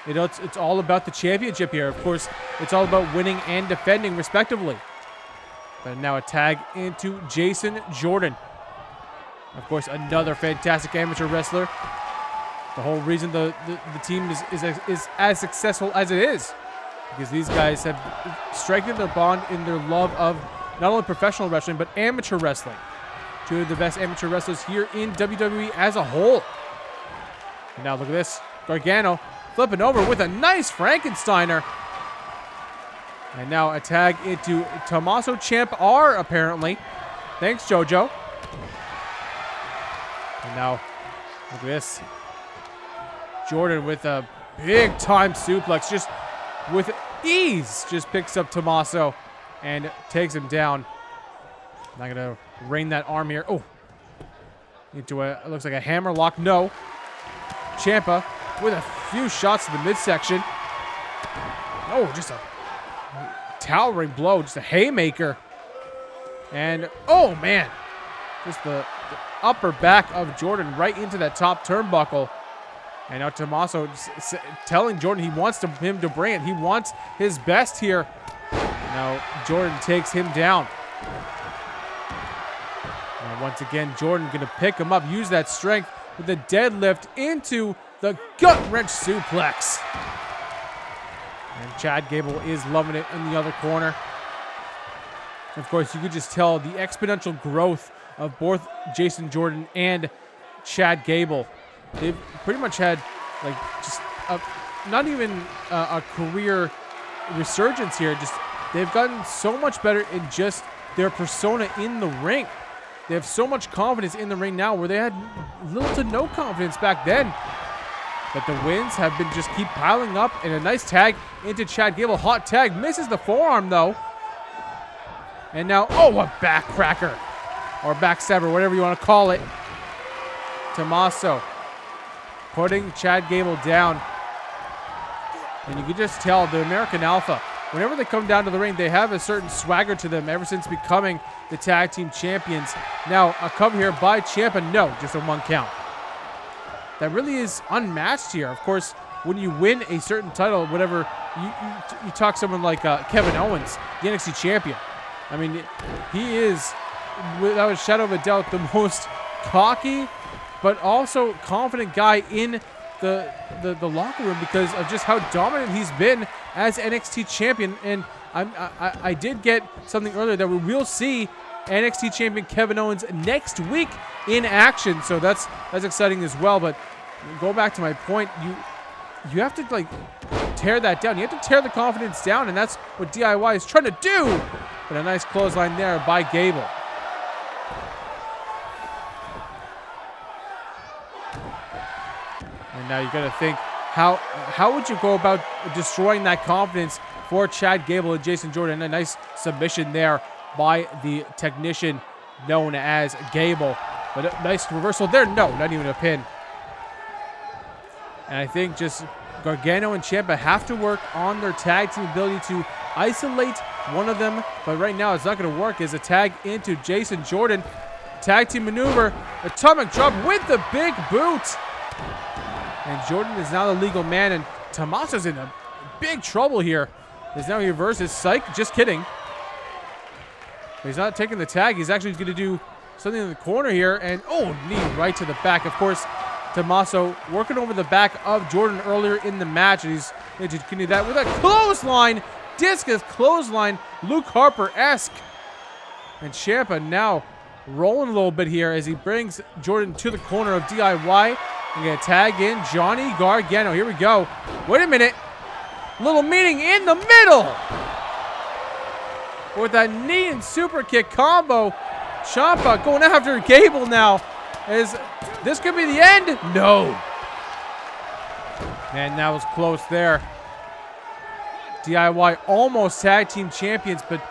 it's all about the championship here. Of course, it's all about winning and defending respectively. But now a tag into Jason Jordan. Of course, another fantastic amateur wrestler. The whole reason the team is as successful as it is, because these guys have strengthened their bond in their love of not only professional wrestling, but amateur wrestling. Two of the best amateur wrestlers here in WWE as a whole. And now look at this. Gargano flipping over with a nice Frankensteiner. And now a tag into Tommaso Ciampa apparently. Thanks, JoJo. And now, look at this. Jordan with a big-time suplex, just with ease, just picks up Tommaso and takes him down. Not gonna rain that arm here. Oh, into it looks like a hammerlock. No. Ciampa with a few shots to the midsection. Oh, just a towering blow, just a haymaker. And oh man, just the upper back of Jordan right into that top turnbuckle. And now Tommaso telling Jordan he wants him to bring it. He wants his best here. Now Jordan takes him down. And once again, Jordan going to pick him up, use that strength with the deadlift into the gut-wrench suplex. And Chad Gable is loving it in the other corner. Of course, you could just tell the exponential growth of both Jason Jordan and Chad Gable. They've pretty much had like just not even a career resurgence here. Just they've gotten so much better in just their persona in the ring. They have so much confidence in the ring now where they had little to no confidence back then. But the wins have been just keep piling up, and a nice tag into Chad Gable. Hot tag, misses the forearm though. And now, oh, a back cracker. Or backstabber, whatever you want to call it. Tommaso putting Chad Gable down. And you can just tell the American Alpha, whenever they come down to the ring, they have a certain swagger to them ever since becoming the tag team champions. Now, a cover here by Ciampa. No, just a 1 count. That really is unmatched here. Of course, when you win a certain title, whatever, you talk someone like Kevin Owens, the NXT champion. I mean, he is, without a shadow of a doubt, the most cocky but also confident guy in the locker room because of just how dominant he's been as NXT champion. And I did get something earlier that we will see NXT champion Kevin Owens next week in action, so that's exciting as well. But go back to my point, you have to like tear that down. You have to tear the confidence down, and that's what DIY is trying to do. But a nice clothesline there by Gable. And now you got to think, how would you go about destroying that confidence for Chad Gable and Jason Jordan? A nice submission there by the technician known as Gable. But a nice reversal there. No, not even a pin. And I think just Gargano and Ciampa have to work on their tag team ability to isolate one of them. But right now it's not going to work as a tag into Jason Jordan. Tag team maneuver. Atomic drop with the big boot. And Jordan is now the legal man, and Tommaso's in a big trouble here. As now he reverses. Psych, just kidding. But he's not taking the tag. He's actually going to do something in the corner here. And, oh, knee right to the back. Of course, Tommaso working over the back of Jordan earlier in the match. And he's going to continue that with a clothesline. Discus clothesline. Luke Harper-esque. And Ciampa now rolling a little bit here as he brings Jordan to the corner of DIY. We're going to tag in Johnny Gargano. Here we go. Wait a minute. Little meeting in the middle. With that knee and super kick combo. Ciampa going after Gable now. Is this could be the end? No. Man, that was close there. DIY almost tag team champions, but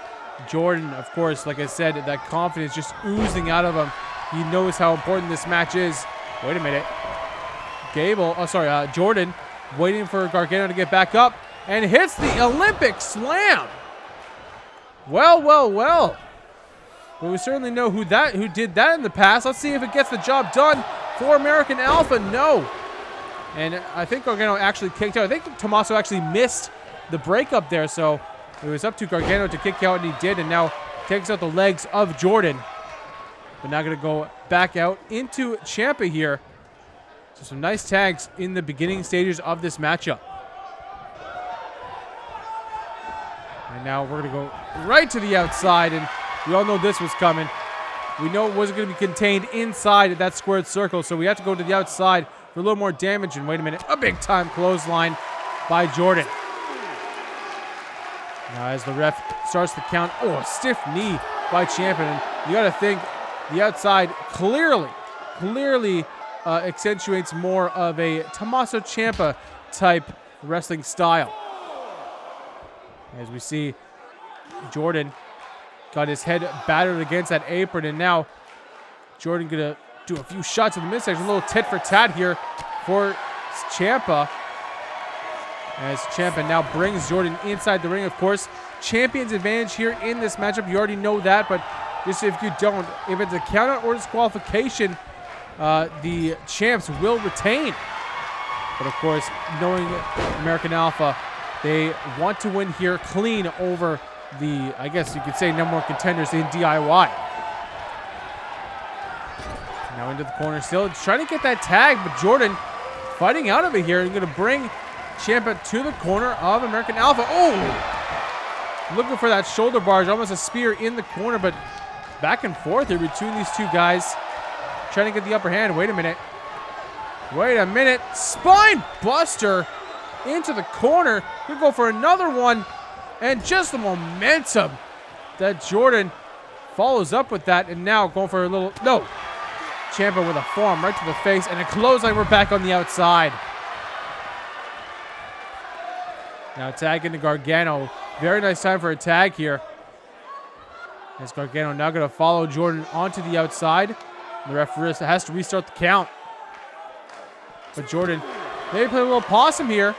Jordan, of course, like I said, that confidence just oozing out of him. He knows how important this match is. Wait a minute. Jordan waiting for Gargano to get back up and hits the Olympic slam. Well. Well, we certainly know who did that in the past. Let's see if it gets the job done for American Alpha. No. And I think Gargano actually kicked out. I think Tommaso actually missed the breakup there, so it was up to Gargano to kick out, and he did, and now takes out the legs of Jordan. But now going to go back out into Ciampa here. So some nice tags in the beginning stages of this matchup. And now we're going to go right to the outside, and we all know this was coming. We know it wasn't going to be contained inside of that squared circle, so we have to go to the outside for a little more damage. And wait a minute, a big-time clothesline by Jordan. Now as the ref starts to count, oh, a stiff knee by Ciampa. And you got to think the outside clearly accentuates more of a Tommaso Ciampa type wrestling style. As we see Jordan got his head battered against that apron, and now Jordan gonna do a few shots in the midsection. A little tit for tat here for Ciampa. As Ciampa now brings Jordan inside the ring. Of course, champion's advantage here in this matchup. You already know that, but just if you don't, if it's a countout or disqualification, the champs will retain. But of course, knowing American Alpha, they want to win here clean over the, I guess you could say, number one contenders in DIY. Now into the corner still. Trying to get that tag, but Jordan fighting out of it here and going to bring Ciampa to the corner of American Alpha. Oh! Looking for that shoulder barge, almost a spear in the corner, but back and forth here between these two guys. Trying to get the upper hand. Wait a minute. Wait a minute. Spine buster into the corner. Could go for another one. And just the momentum that Jordan follows up with that. And now going for a little... No. Ciampa with a forearm right to the face. And a clothesline. We're back on the outside. Now tag into Gargano. Very nice time for a tag here. As Gargano now going to follow Jordan onto the outside. The referee has to restart the count. But Jordan maybe play a little possum here.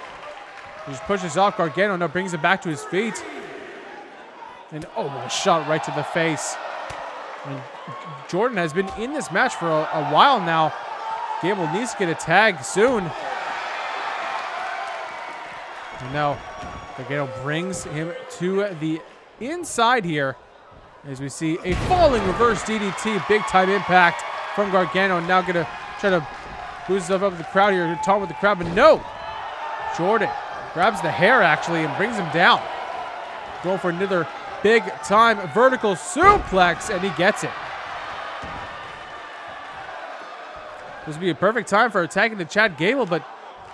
He just pushes off Gargano, now brings him back to his feet. And oh, a shot right to the face. And Jordan has been in this match for a while now. Gable needs to get a tag soon. And now Gargano brings him to the inside here. As we see a falling reverse DDT, big time impact from Gargano. Now going to try to boost himself up with the crowd here, talk with the crowd, but no. Jordan grabs the hair actually and brings him down. Going for another big time vertical suplex, and he gets it. This would be a perfect time for attacking the Chad Gable, but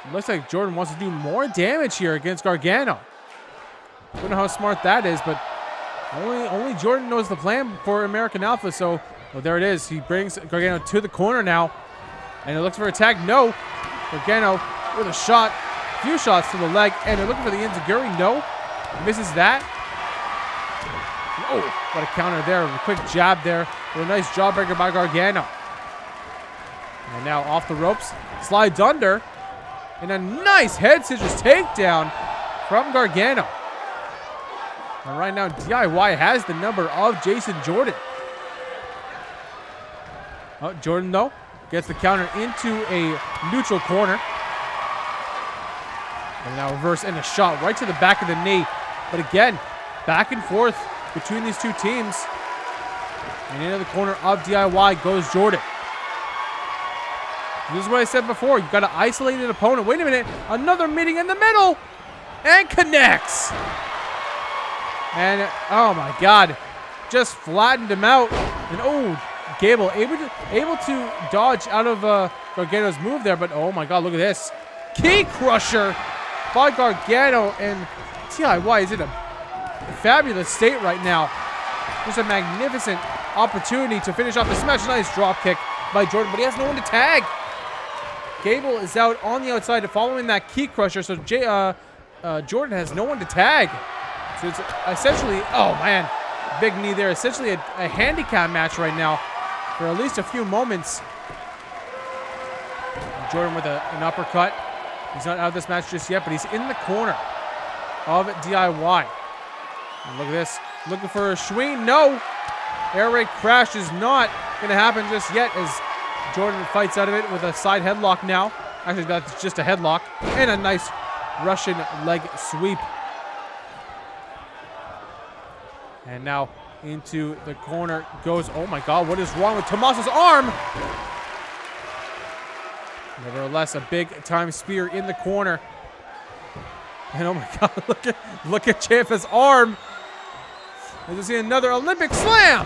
it looks like Jordan wants to do more damage here against Gargano. Don't know how smart that is, but only Jordan knows the plan for American Alpha. So, well, there it is. He brings Gargano to the corner now, and it looks for a tag. No, Gargano with a shot, a few shots to the leg, and they're looking for the enziguri. No, misses that. Oh, what a counter there! A quick jab there with a nice jawbreaker by Gargano. And now off the ropes, slides under, and a nice head scissors takedown from Gargano. And right now, DIY has the number of Jason Jordan. Oh, Jordan, though, gets the counter into a neutral corner. And now reverse and a shot right to the back of the knee. But again, back and forth between these two teams. And into the corner of DIY goes Jordan. This is what I said before. You've got to isolate an opponent. Wait a minute. Another meeting in the middle. And connects. And, oh my God, just flattened him out. And, oh, Gable able to dodge out of Gargano's move there. But, oh my God, look at this. Key crusher by Gargano. And DIY is in a fabulous state right now. There's a magnificent opportunity to finish off this match. Nice drop kick by Jordan, but he has no one to tag. Gable is out on the outside following that key crusher. So Jordan has no one to tag. So it's essentially, oh man, big knee there. Essentially a handicap match right now for at least a few moments. Jordan with an uppercut. He's not out of this match just yet, but he's in the corner of DIY. And look at this. Looking for a swing. No. Air raid crash is not going to happen just yet as Jordan fights out of it with a side headlock now. Actually, that's just a headlock. And a nice Russian leg sweep. And now into the corner goes, oh my God, what is wrong with Tommaso's arm? Nevertheless, a big time spear in the corner. And oh my God, look at Ciampa's arm. As you see another Olympic slam.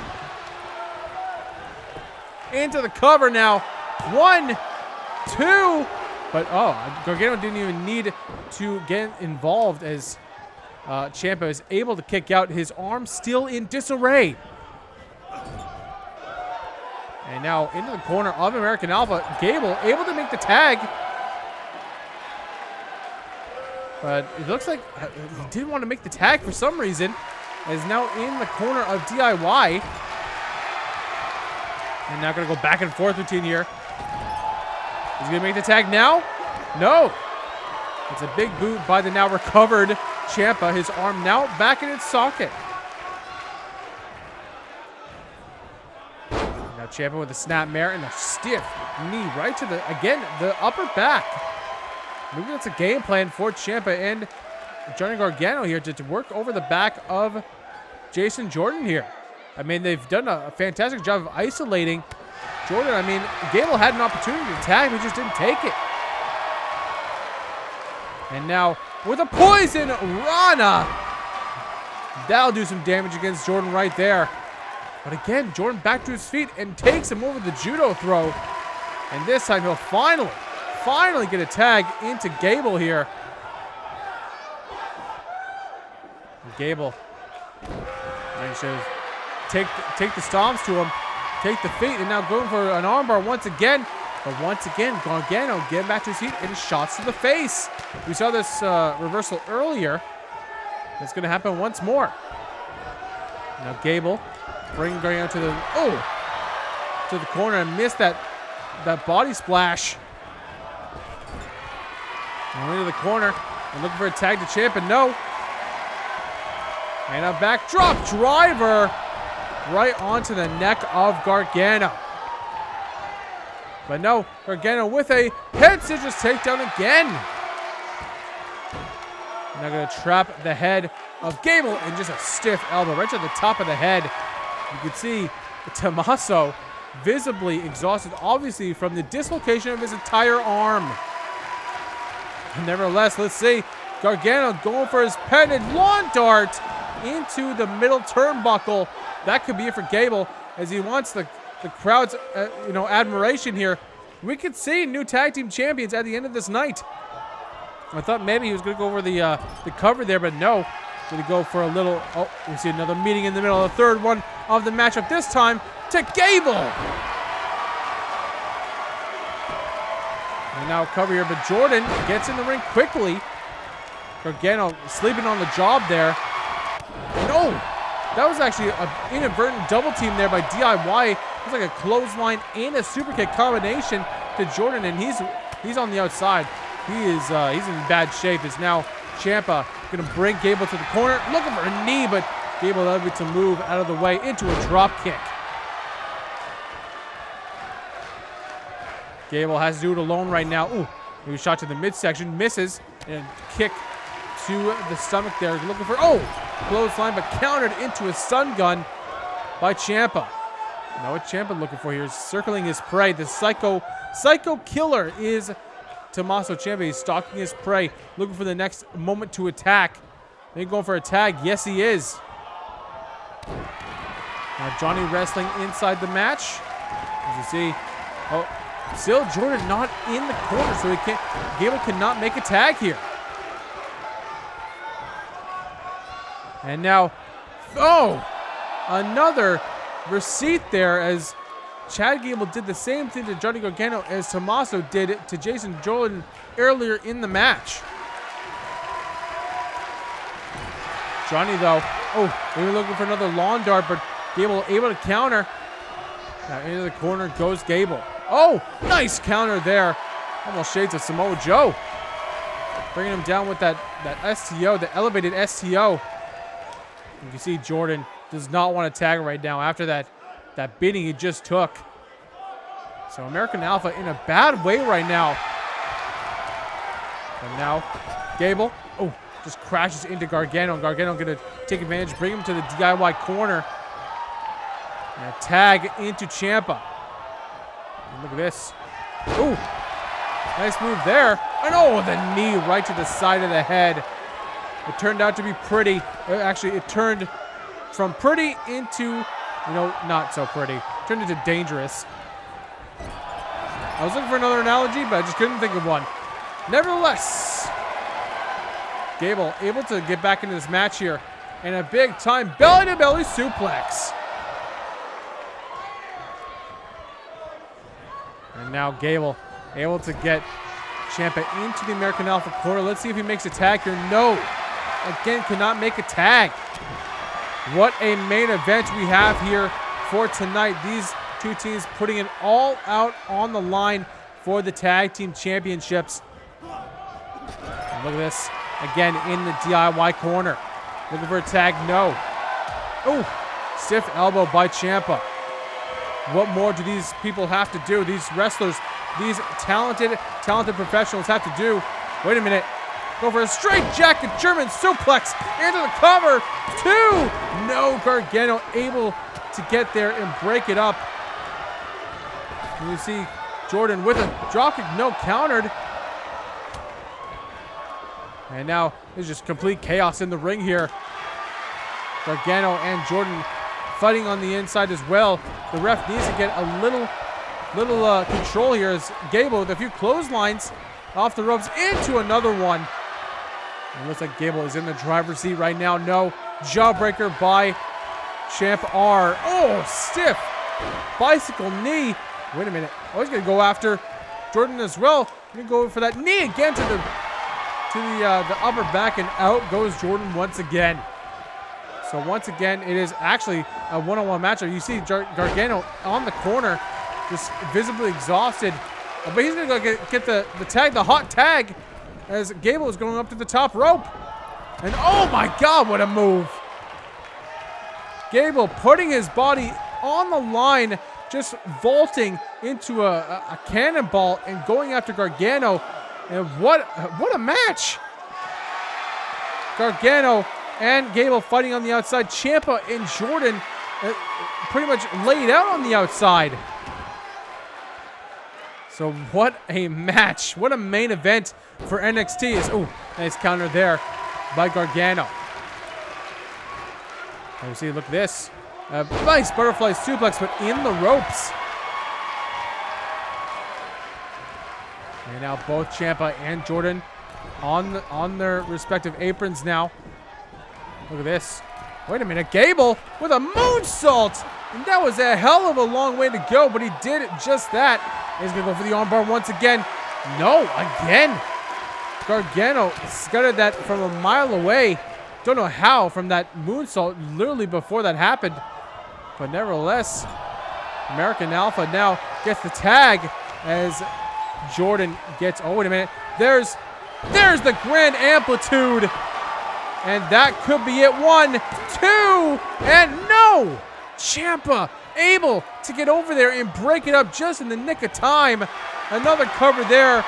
Into the cover now. 1, 2. But Gargano didn't even need to get involved as Ciampa is able to kick out, his arm still in disarray. And now into the corner of American Alpha. Gable able to make the tag. But it looks like he didn't want to make the tag for some reason. Is now in the corner of DIY. And now going to go back and forth routine here. He's going to make the tag now? No. It's a big boot by the now recovered Ciampa. His arm now back in its socket. Now Ciampa with a snapmare and a stiff knee right to the, again, the upper back. Maybe that's a game plan for Ciampa and Johnny Gargano here to work over the back of Jason Jordan here. I mean, they've done a fantastic job of isolating Jordan. I mean, Gable had an opportunity to tag, but he just didn't take it. And now with a poison Rana. That'll do some damage against Jordan right there. But again, Jordan back to his feet and takes him over the judo throw. And this time he'll finally get a tag into Gable here. And Gable, like shows, take the stomps to him, take the feet, and now going for an armbar once again. But once again, Gargano getting back to his feet and shots to the face. We saw this reversal earlier. It's going to happen once more. Now Gable bringing Gargano to the corner and missed that body splash. And into the corner and looking for a tag to Ciampa. No. And a backdrop driver right onto the neck of Gargano. But no, Gargano with a head scissors takedown again. Now going to trap the head of Gable in just a stiff elbow right to the top of the head. You can see Tommaso visibly exhausted, obviously from the dislocation of his entire arm. And nevertheless, let's see. Gargano going for his patented lawn dart into the middle turnbuckle. That could be it for Gable as he wants the crowd's admiration here. We could see new tag team champions at the end of this night. I thought maybe he was going to go over the cover there, but no. Going to go for a little. Oh, we see another meeting in the middle. The third one of the matchup. This time to Gable. And now cover here, but Jordan gets in the ring quickly. Gargano sleeping on the job there. No, that was actually an inadvertent double team there by DIY. It's like a clothesline and a super kick combination to Jordan, and he's on the outside. He's in bad shape. It's now Ciampa gonna bring Gable to the corner, looking for a knee, but Gable able to move out of the way into a drop kick. Gable has to do it alone right now. Ooh, he was shot to the midsection, misses, and kick to the stomach there. Looking for, clothesline, but countered into a stun gun by Ciampa. Now what Ciampa looking for here is circling his prey. The psycho killer is Tommaso Ciampa. He's stalking his prey, looking for the next moment to attack. Then going for a tag. Yes, he is. Now Johnny wrestling inside the match. As you see, still Jordan not in the corner, so Gable cannot make a tag here. And now, another receipt there as Chad Gable did the same thing to Johnny Gargano as Tommaso did to Jason Jordan earlier in the match. Johnny, though, they were looking for another lawn dart, but Gable able to counter. Now into the corner goes Gable. Oh, nice counter there. Almost shades of Samoa Joe. Bringing him down with that STO, the elevated STO. You can see Jordan does not want to tag right now after that beating he just took. So American Alpha in a bad way right now. And now, Gable, just crashes into Gargano. Gargano going to take advantage, bring him to the DIY corner. And a tag into Ciampa. And look at this. Ooh, nice move there. And the knee right to the side of the head. It turned out to be pretty. Actually, it turned from pretty into, not so pretty. Turned into dangerous. I was looking for another analogy, but I just couldn't think of one. Nevertheless, Gable able to get back into this match here. And a big time belly-to-belly suplex. And now Gable able to get Ciampa into the American Alpha corner. Let's see if he makes a tag here. No. Again, cannot make a tag. What a main event we have here for tonight. These two teams putting it all out on the line for the tag team championships. And look at this. Again, in the DIY corner. Looking for a tag. No. Stiff elbow by Ciampa. What more do these people have to do? These wrestlers, these talented professionals have to do. Wait a minute. Go for a straight jacket German suplex into the cover. 2. No, Gargano able to get there and break it up. And you see Jordan with a dropkick, no, countered. And now there's just complete chaos in the ring here. Gargano and Jordan fighting on the inside as well. The ref needs to get a little control here as Gable with a few clotheslines off the ropes into another one. It looks like Gable is in the driver's seat right now. No, jawbreaker by Champ R. Stiff bicycle knee. Wait a minute. He's going to go after Jordan as well. Going to go for that knee again to the upper back, and out goes Jordan once again. So once again, it is actually a one-on-one matchup. You see Gargano on the corner, just visibly exhausted. But he's going to go get the tag, the hot tag, as Gable is going up to the top rope. And oh my God, what a move. Gable putting his body on the line, just vaulting into a cannonball and going after Gargano. And what a match. Gargano and Gable fighting on the outside. Ciampa and Jordan pretty much laid out on the outside. So what a match. What a main event for NXT. Nice counter there by Gargano. And you see, look at this. Nice butterfly suplex, but in the ropes. And now both Ciampa and Jordan on their respective aprons now. Look at this. Wait a minute. Gable with a moonsault. And that was a hell of a long way to go, but he did just that. He's going to go for the armbar once again. No, again. Gargano scuttered that from a mile away. Don't know how from that moonsault literally before that happened. But nevertheless, American Alpha now gets the tag as Jordan gets, wait a minute. There's the grand amplitude. And that could be it. 1, 2, and no! Ciampa able to get over there and break it up just in the nick of time. Another cover there,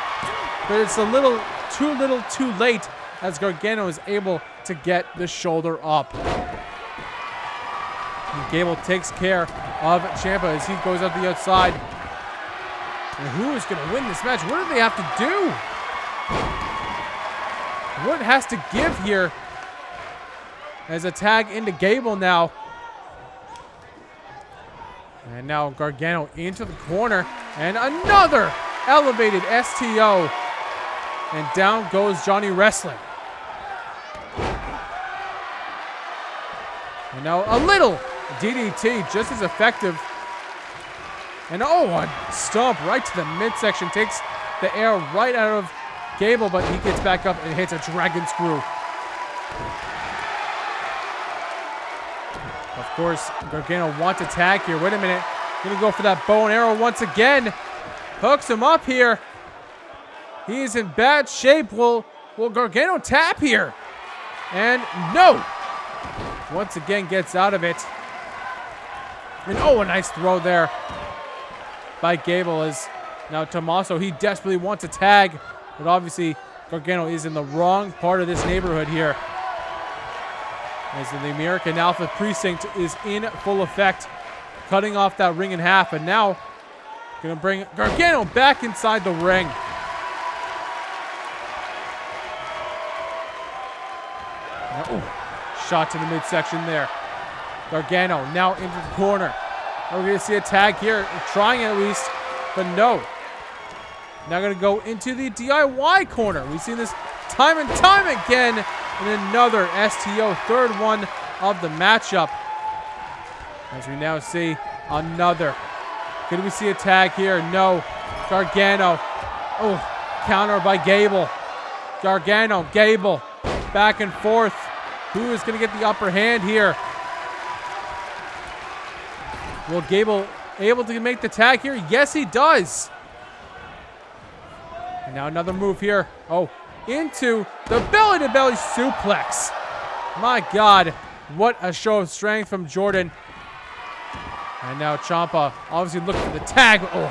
but it's a little too late as Gargano is able to get the shoulder up. And Gable takes care of Ciampa as he goes up the outside. And who is going to win this match? What do they have to do? What has to give here? As a tag into Gable now. And now Gargano into the corner. And another elevated STO. And down goes Johnny Wrestling. And now a little DDT, just as effective. And a stomp right to the midsection. Takes the air right out of Gable, but he gets back up and hits a dragon screw. Of course, Gargano wants a tag here. Wait a minute. Gonna go for that bow and arrow once again. Hooks him up here. He's in bad shape. Will Gargano tap here? And no. Once again gets out of it. And a nice throw there by Gable as now Tommaso, he desperately wants a tag, but obviously Gargano is in the wrong part of this neighborhood here. As the American Alpha Precinct is in full effect, cutting off that ring in half. And now, gonna bring Gargano back inside the ring. Shot to the midsection there. Gargano now into the corner. We're going to see a tag here. Trying at least, but no. Now going to go into the DIY corner. We've seen this time and time again in another STO. Third one of the matchup. As we now see another. Could we see a tag here? No. Gargano. Oh, counter by Gable. Gargano, Gable. Back and forth. Who is going to get the upper hand here? Will Gable able to make the tag here? Yes, he does. And now another move here. Oh, into the belly-to-belly suplex. My God, what a show of strength from Jordan. And now Ciampa obviously looking for the tag. Oh,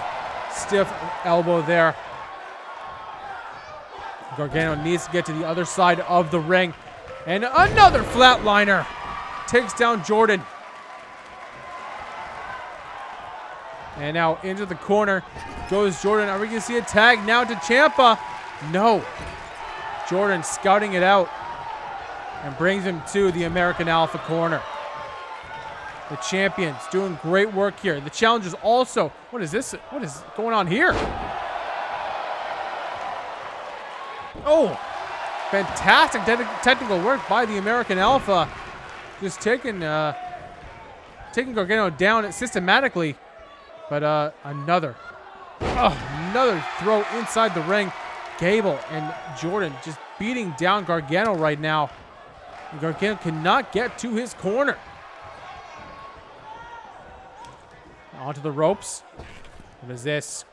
stiff elbow there. Gargano needs to get to the other side of the ring. And another flatliner takes down Jordan. And now into the corner goes Jordan. Are we going to see a tag now to Ciampa? No. Jordan scouting it out and brings him to the American Alpha corner. The champions doing great work here. The challengers also. What is this? What is going on here? Oh. Fantastic technical work by the American Alpha. Just taking Gargano down systematically. But another throw inside the ring. Gable and Jordan just beating down Gargano right now. And Gargano cannot get to his corner. Onto the ropes. What is this?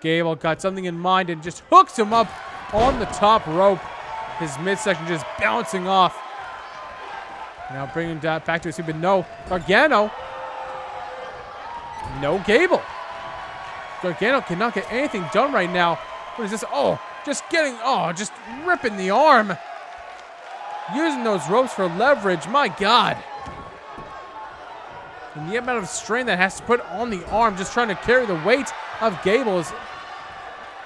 Gable got something in mind and just hooks him up on the top rope. His midsection just bouncing off. Now bringing him down back to his feet, but no. Gargano. No Gable. Gargano cannot get anything done right now. What is this? Oh, just ripping the arm. Using those ropes for leverage. My God. And the amount of strain that has to put on the arm, just trying to carry the weight of Gable's.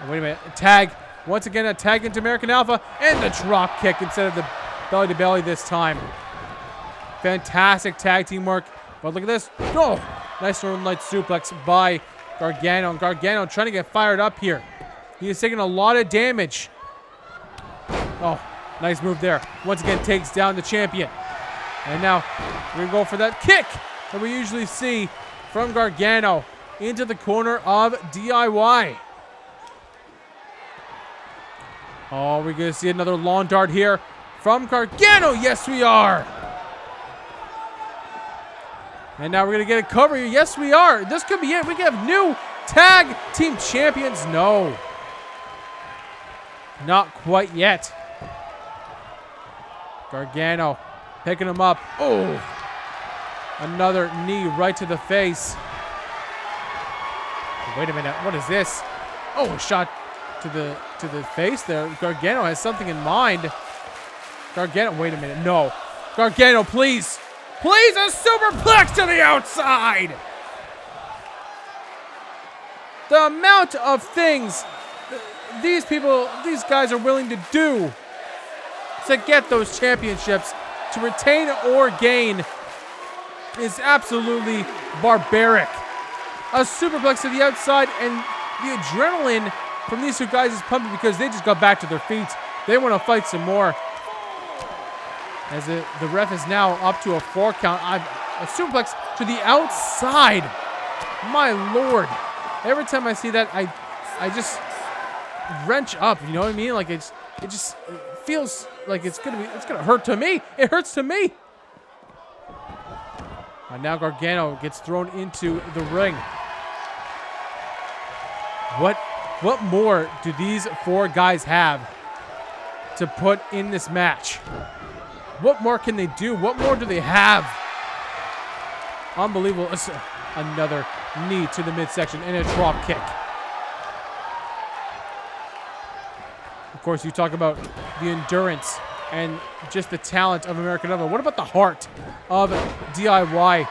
Oh, wait a minute. Tag. Once again, a tag into American Alpha, and the drop kick instead of the belly-to-belly this time. Fantastic tag team work. But look at this. Oh, nice Northern Light suplex by Gargano. And Gargano trying to get fired up here. He is taking a lot of damage. Oh, nice move there. Once again, takes down the champion. And now, we're going to go for that kick that we usually see from Gargano into the corner of DIY. Oh, we're going to see another lawn dart here from Gargano. Yes, we are. And now we're going to get a cover here. Yes, we are. This could be it. We could have new tag team champions. No. Not quite yet. Gargano picking him up. Oh. Another knee right to the face. Wait a minute. What is this? Oh, a shot to the face there. Gargano has something in mind. Gargano, wait a minute. No. Gargano, please. Please, a superplex to the outside. The amount of things these guys are willing to do to get those championships, to retain or gain, is absolutely barbaric. A superplex to the outside, and the adrenaline from these two guys is pumping because they just got back to their feet. They want to fight some more. As the ref is now up to a 4 count. A suplex to the outside. My Lord. Every time I see that, I just wrench up. You know what I mean? Like it just feels like it's gonna hurt to me. It hurts to me. And now Gargano gets thrown into the ring. What more do these 4 guys have to put in this match? What more can they do? What more do they have? Unbelievable. Another knee to the midsection and a drop kick. course, you talk about the endurance and just the talent of American Alpha. What about the heart of DIY?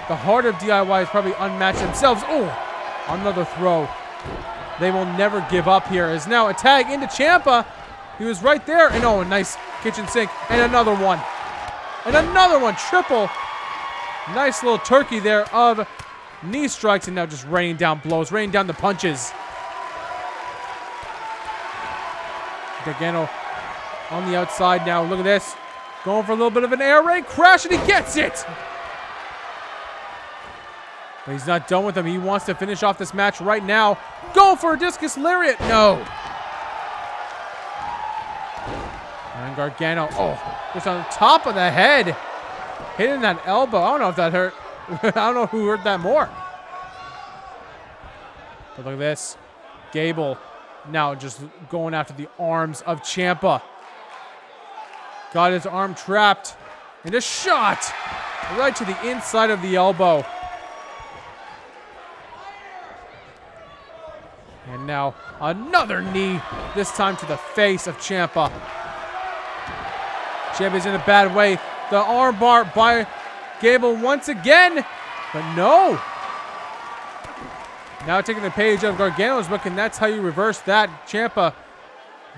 The heart of DIY is probably unmatched themselves. Oh, another throw. They will never give up here. Is now a tag into Ciampa. He was right there. And oh, a nice kitchen sink. And another one. And another one. Triple. Nice little turkey there of knee strikes. And now just raining down blows. Raining down the punches. Gargano on the outside now. Look at this. Going for a little bit of an air raid crash. And he gets it. But he's not done with him. He wants to finish off this match right now. Go for a discus lariat. No. And Gargano, just on top of the head. Hitting that elbow. I don't know if that hurt. I don't know who hurt that more. But look at this. Gable now just going after the arms of Ciampa. Got his arm trapped. And a shot right to the inside of the elbow. And now another knee, this time to the face of Ciampa. Ciampa's in a bad way. The armbar by Gable once again, but no. Now taking the page of Gargano's book, and that's how you reverse that. Ciampa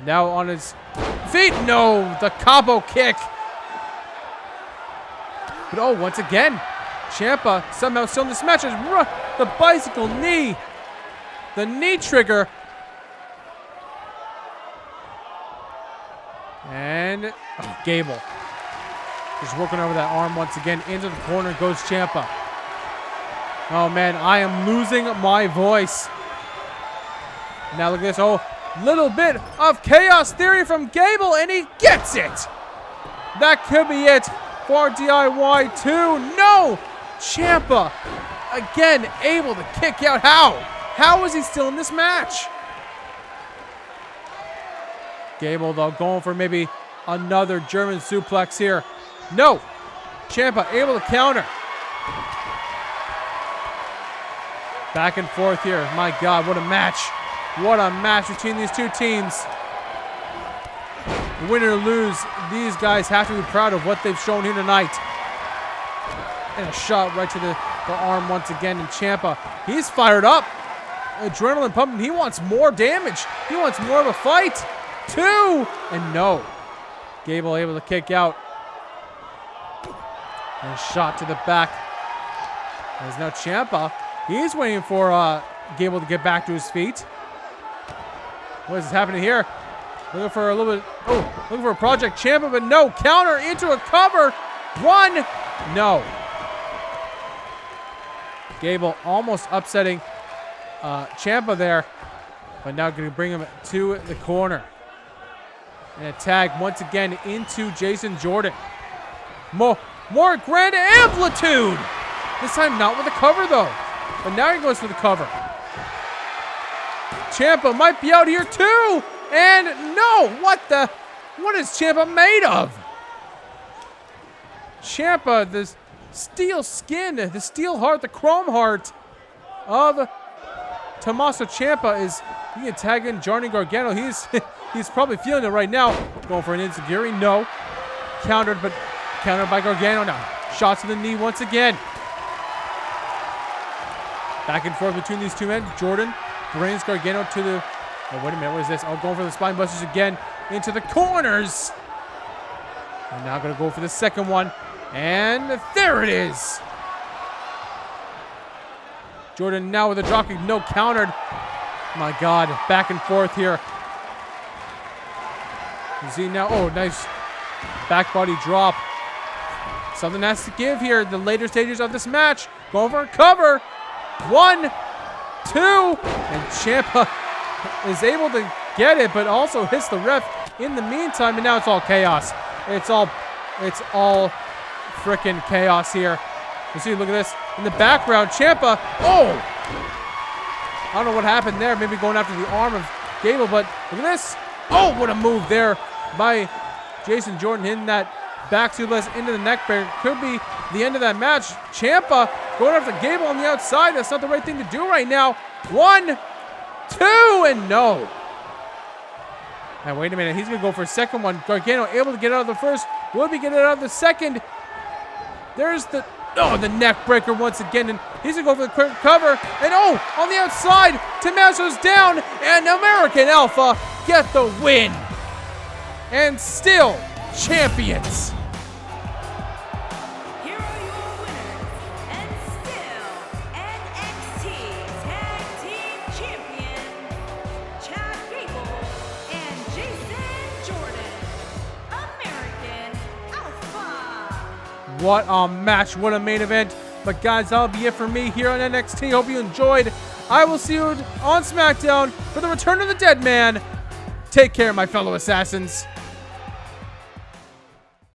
now on his feet. No, the combo kick. But oh, once again, Ciampa somehow still in this match. The bicycle knee. The knee trigger. And Gable. Just working over that arm once again. Into the corner goes Ciampa. Oh man, I am losing my voice. Now look at this. Oh, little bit of chaos theory from Gable, and he gets it. That could be it for DIY 2. No! Ciampa again able to kick out. How is he still in this match? Gable, though, going for maybe another German suplex here. No. Ciampa able to counter. Back and forth here. My God, what a match. What a match between these two teams. Win or lose, these guys have to be proud of what they've shown here tonight. And a shot right to the arm once again. And Ciampa, he's fired up. Adrenaline pumping. He wants more damage. He wants more of a fight. 2. And no. Gable able to kick out. And a shot to the back. There's now Ciampa. He's waiting for Gable to get back to his feet. What is happening here? Looking for a little bit. Oh, looking for a Project Ciampa, but no. Counter into a cover. 1. No. Gable almost upsetting Ciampa there, but now going to bring him to the corner. And a tag once again into Jason Jordan. More grand amplitude. This time not with a cover though, but now he goes for the cover. Ciampa might be out here too, and no, what is Ciampa made of? Ciampa, the steel skin, the steel heart, the chrome heart of Tommaso Ciampa is, he can tag in Johnny Gargano. He's probably feeling it right now. Going for an enziguri, no. Countered by Gargano now. Shots to the knee once again. Back and forth between these two men. Jordan brings Gargano to the, oh wait a minute, what is this? Oh, going for the spine busters again into the corners. And now gonna go for the second one. And there it is. Jordan now with a dropkick, no, countered. My God, back and forth here. You see now, oh, nice back body drop. Something has to give here. The later stages of this match. Go for a cover. 1, 2, and Ciampa is able to get it, but also hits the ref in the meantime. And now it's all chaos. It's all freaking chaos here. You see, look at this. In the background, Ciampa, oh! I don't know what happened there. Maybe going after the arm of Gable, but look at this. Oh, what a move there by Jason Jordan, hitting that back suplex into the neck breaker. Could be the end of that match. Ciampa going after Gable on the outside. That's not the right thing to do right now. 1, 2, and no. And wait a minute, he's going to go for a second one. Gargano able to get out of the first. Will he get it out of the second? There's the neck breaker once again. And he's going to go for the quick cover. And on the outside, Tommaso's down. And American Alpha get the win. And still champions. Here are your winners, and still NXT Tag Team Champions, Chad Gable and Jason Jordan, American Alpha. What a match. What a main event. But guys, that'll be it for me here on NXT. Hope you enjoyed. I will see you on SmackDown for the return of the dead man. Take care, my fellow assassins.